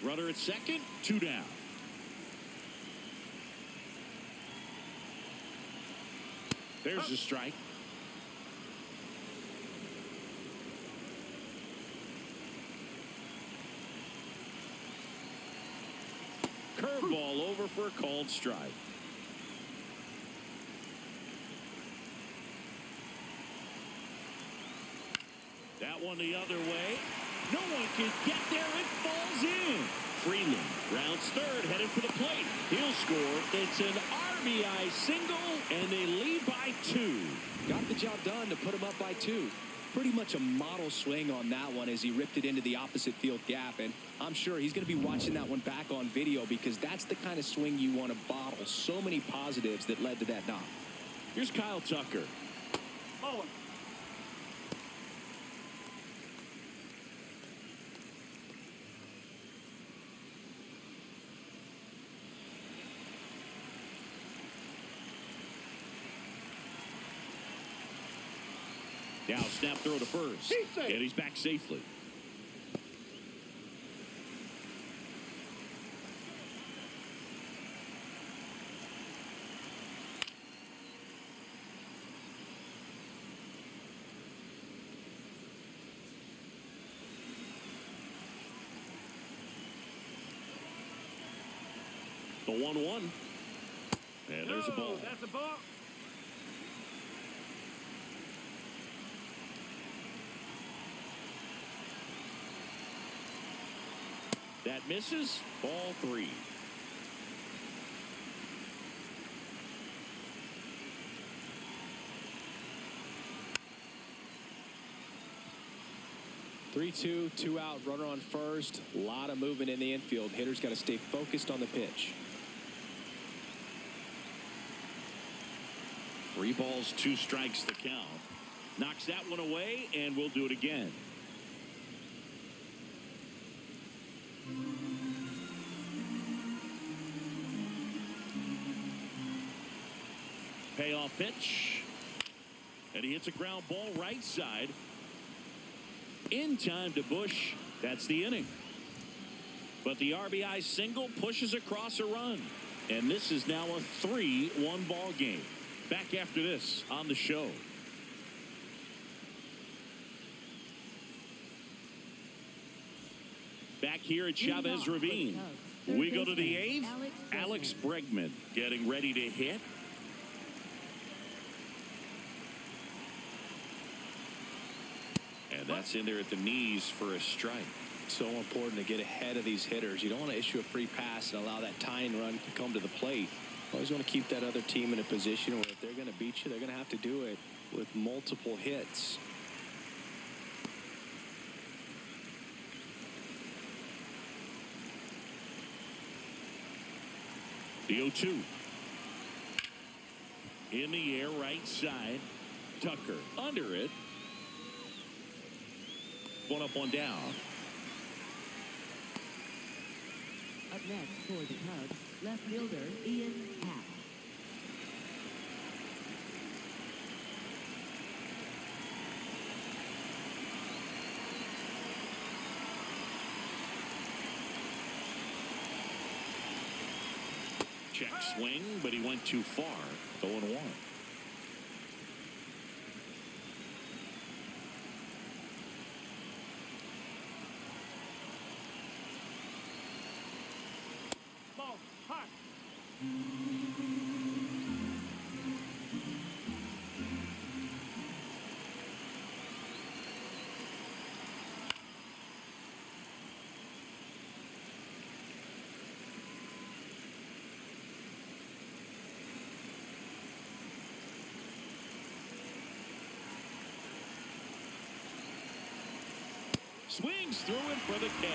Runner at second, 2 down. There's the strike. Curveball over for a called strike. That one the other way. No one can get there. It falls in. Freeman rounds third, headed for the plate. He'll score. It's an RBI single, and they lead by 2. Got the job done to put him up by 2. Pretty much a model swing on that one as he ripped it into the opposite field gap. And I'm sure he's going to be watching that one back on video because that's the kind of swing you want to bottle. So many positives that led to that knock. Here's Kyle Tucker. Oh. Now snap throw to first. And he's back safely. The 1-1. And there's a ball. That's a ball. That misses. Ball 3. Three-two, 2 out, runner on first. A lot of movement in the infield. Hitter's got to stay focused on the pitch. 3 balls, 2 strikes the count. Knocks that one away, and we'll do it again. Payoff pitch. And he hits a ground ball right side. In time to Bush. That's the inning. But the RBI single pushes across a run. And this is now a 3-1 ball game. Back after this on the show. Back here at Chavez Ravine. We go to the 8th. Alex Bregman getting ready to hit. And that's in there at the knees for a strike. So important to get ahead of these hitters. You don't want to issue a free pass and allow that tying run to come to the plate. Always want to keep that other team in a position where if they're going to beat you, they're going to have to do it with multiple hits. The 0-2. In the air, right side. Tucker under it. One up, one down. Up next for the Cubs, left fielder Ian Happ. Check swing, but he went too far. 0-1. Ball, hot. Swings through it for the K.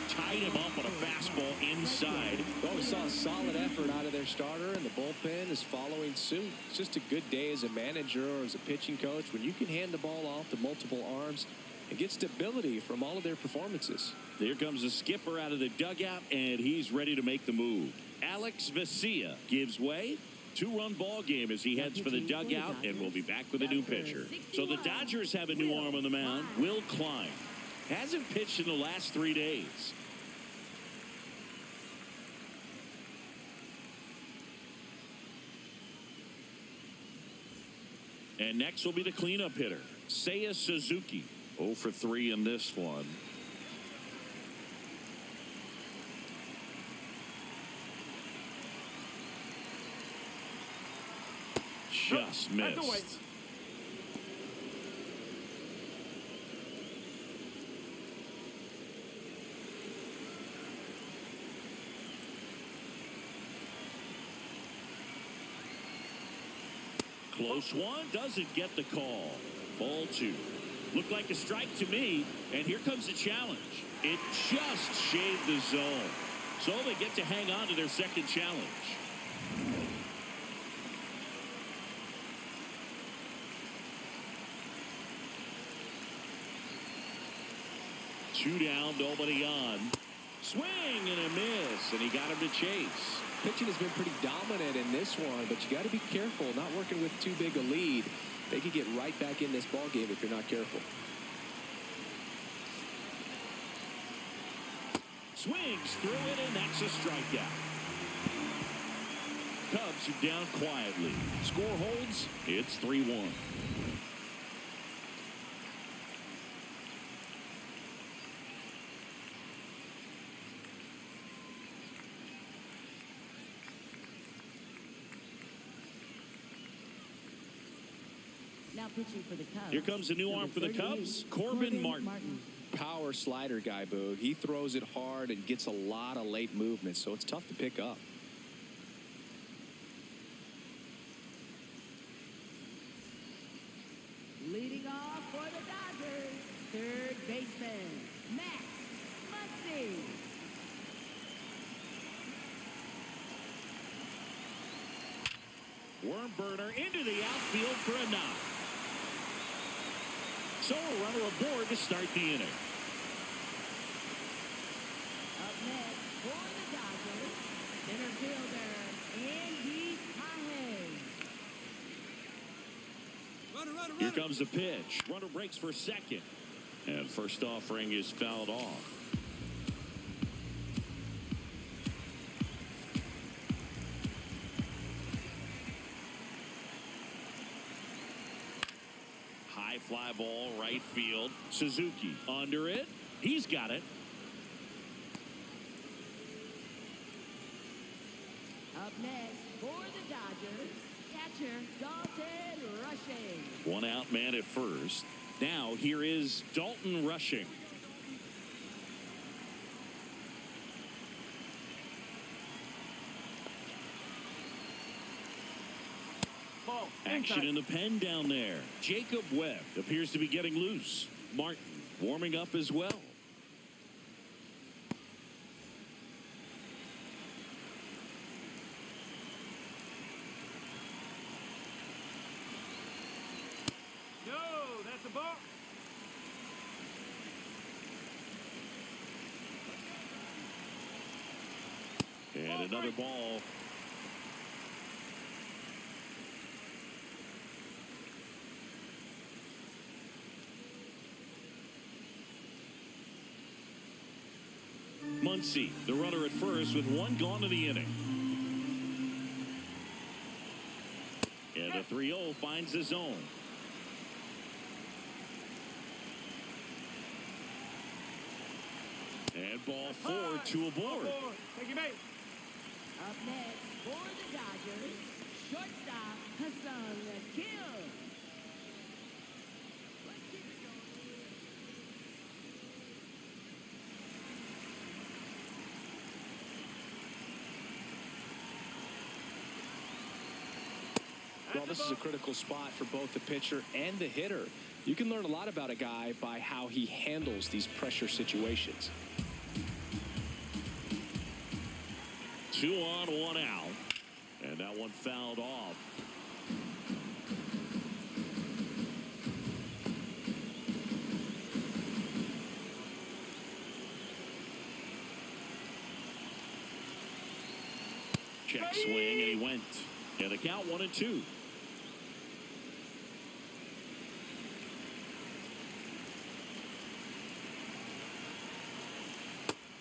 Tied him up on a fastball inside. Well, we saw a solid effort out of their starter, and the bullpen is following suit. It's just a good day as a manager or as a pitching coach when you can hand the ball off to multiple arms and get stability from all of their performances. There comes the skipper out of the dugout, and he's ready to make the move. Alex Vesia gives way. 2-run ball game as he heads for the dugout, and we'll be back with a new pitcher. So the Dodgers have a new arm on the mound, Will Klein. Hasn't pitched in the last 3 days. And next will be the cleanup hitter, Seiya Suzuki. 0 for 3 in this one. Just missed. Close one, doesn't get the call. Ball 2. Looked like a strike to me, and here comes the challenge. It just shaved the zone. So they get to hang on to their second challenge. Two down, nobody on. Swing and a miss, and he got him to chase. Pitching has been pretty dominant in this one, but you got to be careful, not working with too big a lead. They could get right back in this ball game if you're not careful. Swings through it, and that's a strikeout. Cubs are down quietly. Score holds. It's 3-1. Now pitching for the Cubs. Here comes a new arm for the Cubs, Corbin Martin. Power slider guy, Boog. He throws it hard and gets a lot of late movement, so it's tough to pick up. Leading off for the Dodgers, third baseman, Max Muncy. Worm burner into the outfield for a knock. So a runner aboard to start the inning. Up next for the Dodgers, center fielder Andy Pajes. Here comes the pitch. Runner breaks for second. And first offering is fouled off. High fly ball, right field. Suzuki under it. He's got it. Up next for the Dodgers, catcher Dalton Rushing. One out man at first. Now here is Dalton Rushing. Ball. Action Inside. in the pen down there. Jacob Webb appears to be getting loose. Martin warming up as well. No, that's a ball. And another ball. Muncy, the runner at first with one gone in the inning. And the 3-0 finds the zone. And ball 4 to a board. Thank you, mate. Up next for the Dodgers, shortstop Hassan Kill. Well, this is a critical spot for both the pitcher and the hitter. You can learn a lot about a guy by how he handles these pressure situations. 2 on, 1 out. And that one fouled off. Check swing, and he went. And the count 1-2.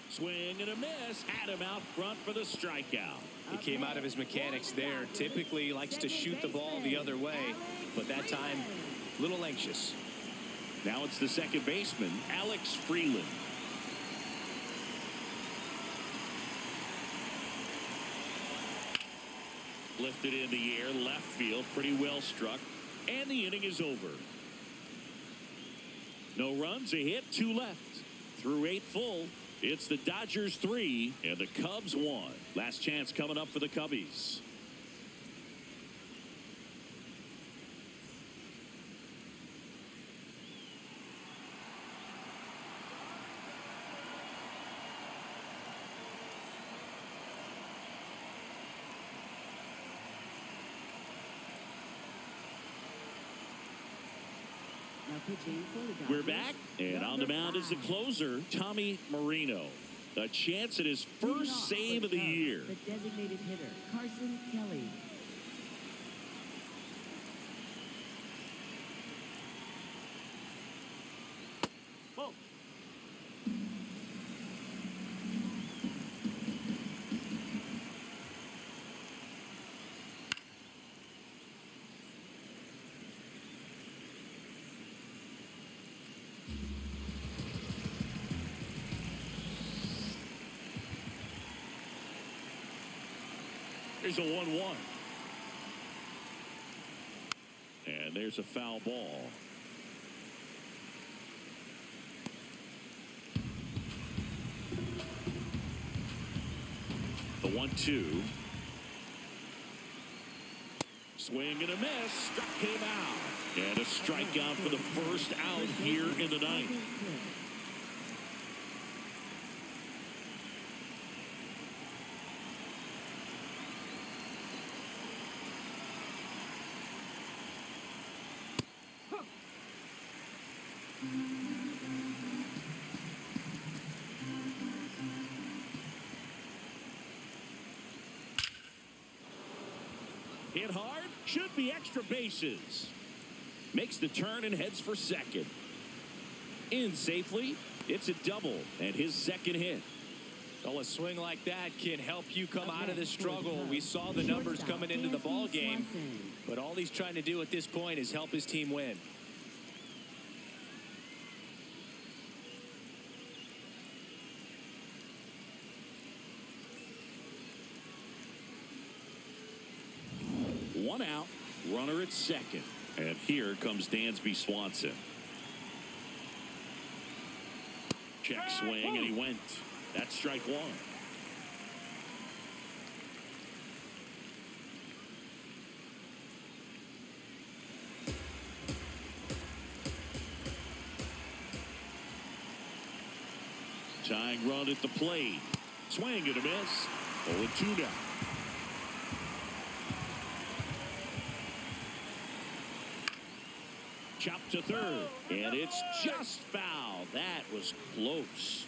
Swing and a miss. Had him out front for the strikeout. He came out of his mechanics there. Typically he likes to shoot the ball the other way, but that time, a little anxious. Now it's the second baseman, Alex Freeland. Lifted in the air, left field, pretty well struck, and the inning is over. No runs, a hit, 2 left. Through 8 full, it's the Dodgers 3 and the Cubs 1. Last chance coming up for the Cubbies. Now pitching for the Dodgers. We're back, and on the mound is the closer, Tommy Marino. A chance at his first save of the year. The designated hitter, Carson Kelly. Ball. There's a 1-1. And there's a foul ball. The 1-2. Swing and a miss. Struck him out. And a strikeout for the first out here in the ninth. Hit hard, should be extra bases. Makes the turn and heads for second. In safely. It's a double and his second hit. Well, a swing like that can help you come out of the struggle. We saw the numbers coming into the ball game, but all he's trying to do at this point is help his team win. One out, runner at second. And here comes Dansby Swanson. Check swing, and he went. That's strike one. Tying run at the plate. Swing and a miss. 0-2 now. Chopped to third, and it's just foul. That was close.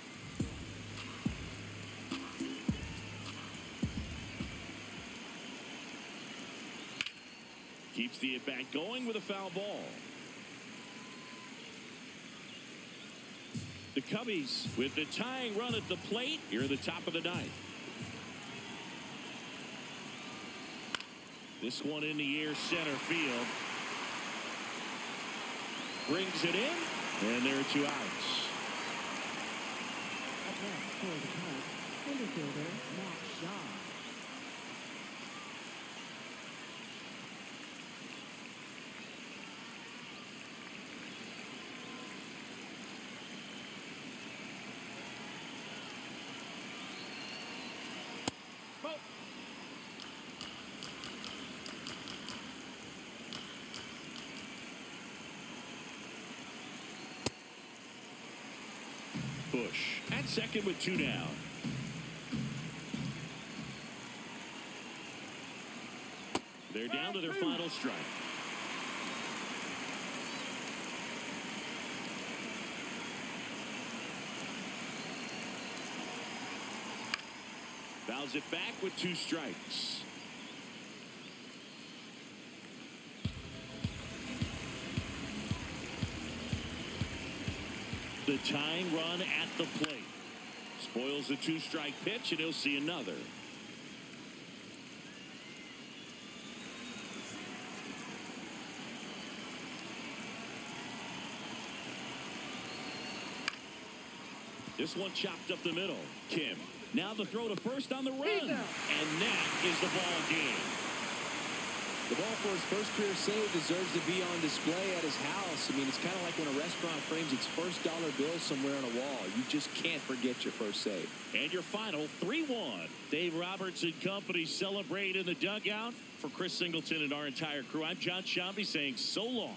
Keeps the at-bat going with a foul ball. The Cubbies with the tying run at the plate here at the top of the ninth. This one in the air center field. Brings it in, and there are 2 outs. Up next for the Cubs, center fielder Matt Shaw. Bush at second with 2 down. They're down to their final strike. Fouls it back with 2 strikes. The tying run at the plate. Spoils the 2-strike pitch, and he'll see another. This one chopped up the middle. Kim. Now the throw to first on the run. And that is the ball game. The ball for his first career save deserves to be on display at his house. I mean, it's kind of like when a restaurant frames its first dollar bill somewhere on a wall. You just can't forget your first save. And your final 3-1. Dave Roberts and company celebrate in the dugout. For Chris Singleton and our entire crew, I'm John Shambi saying so long.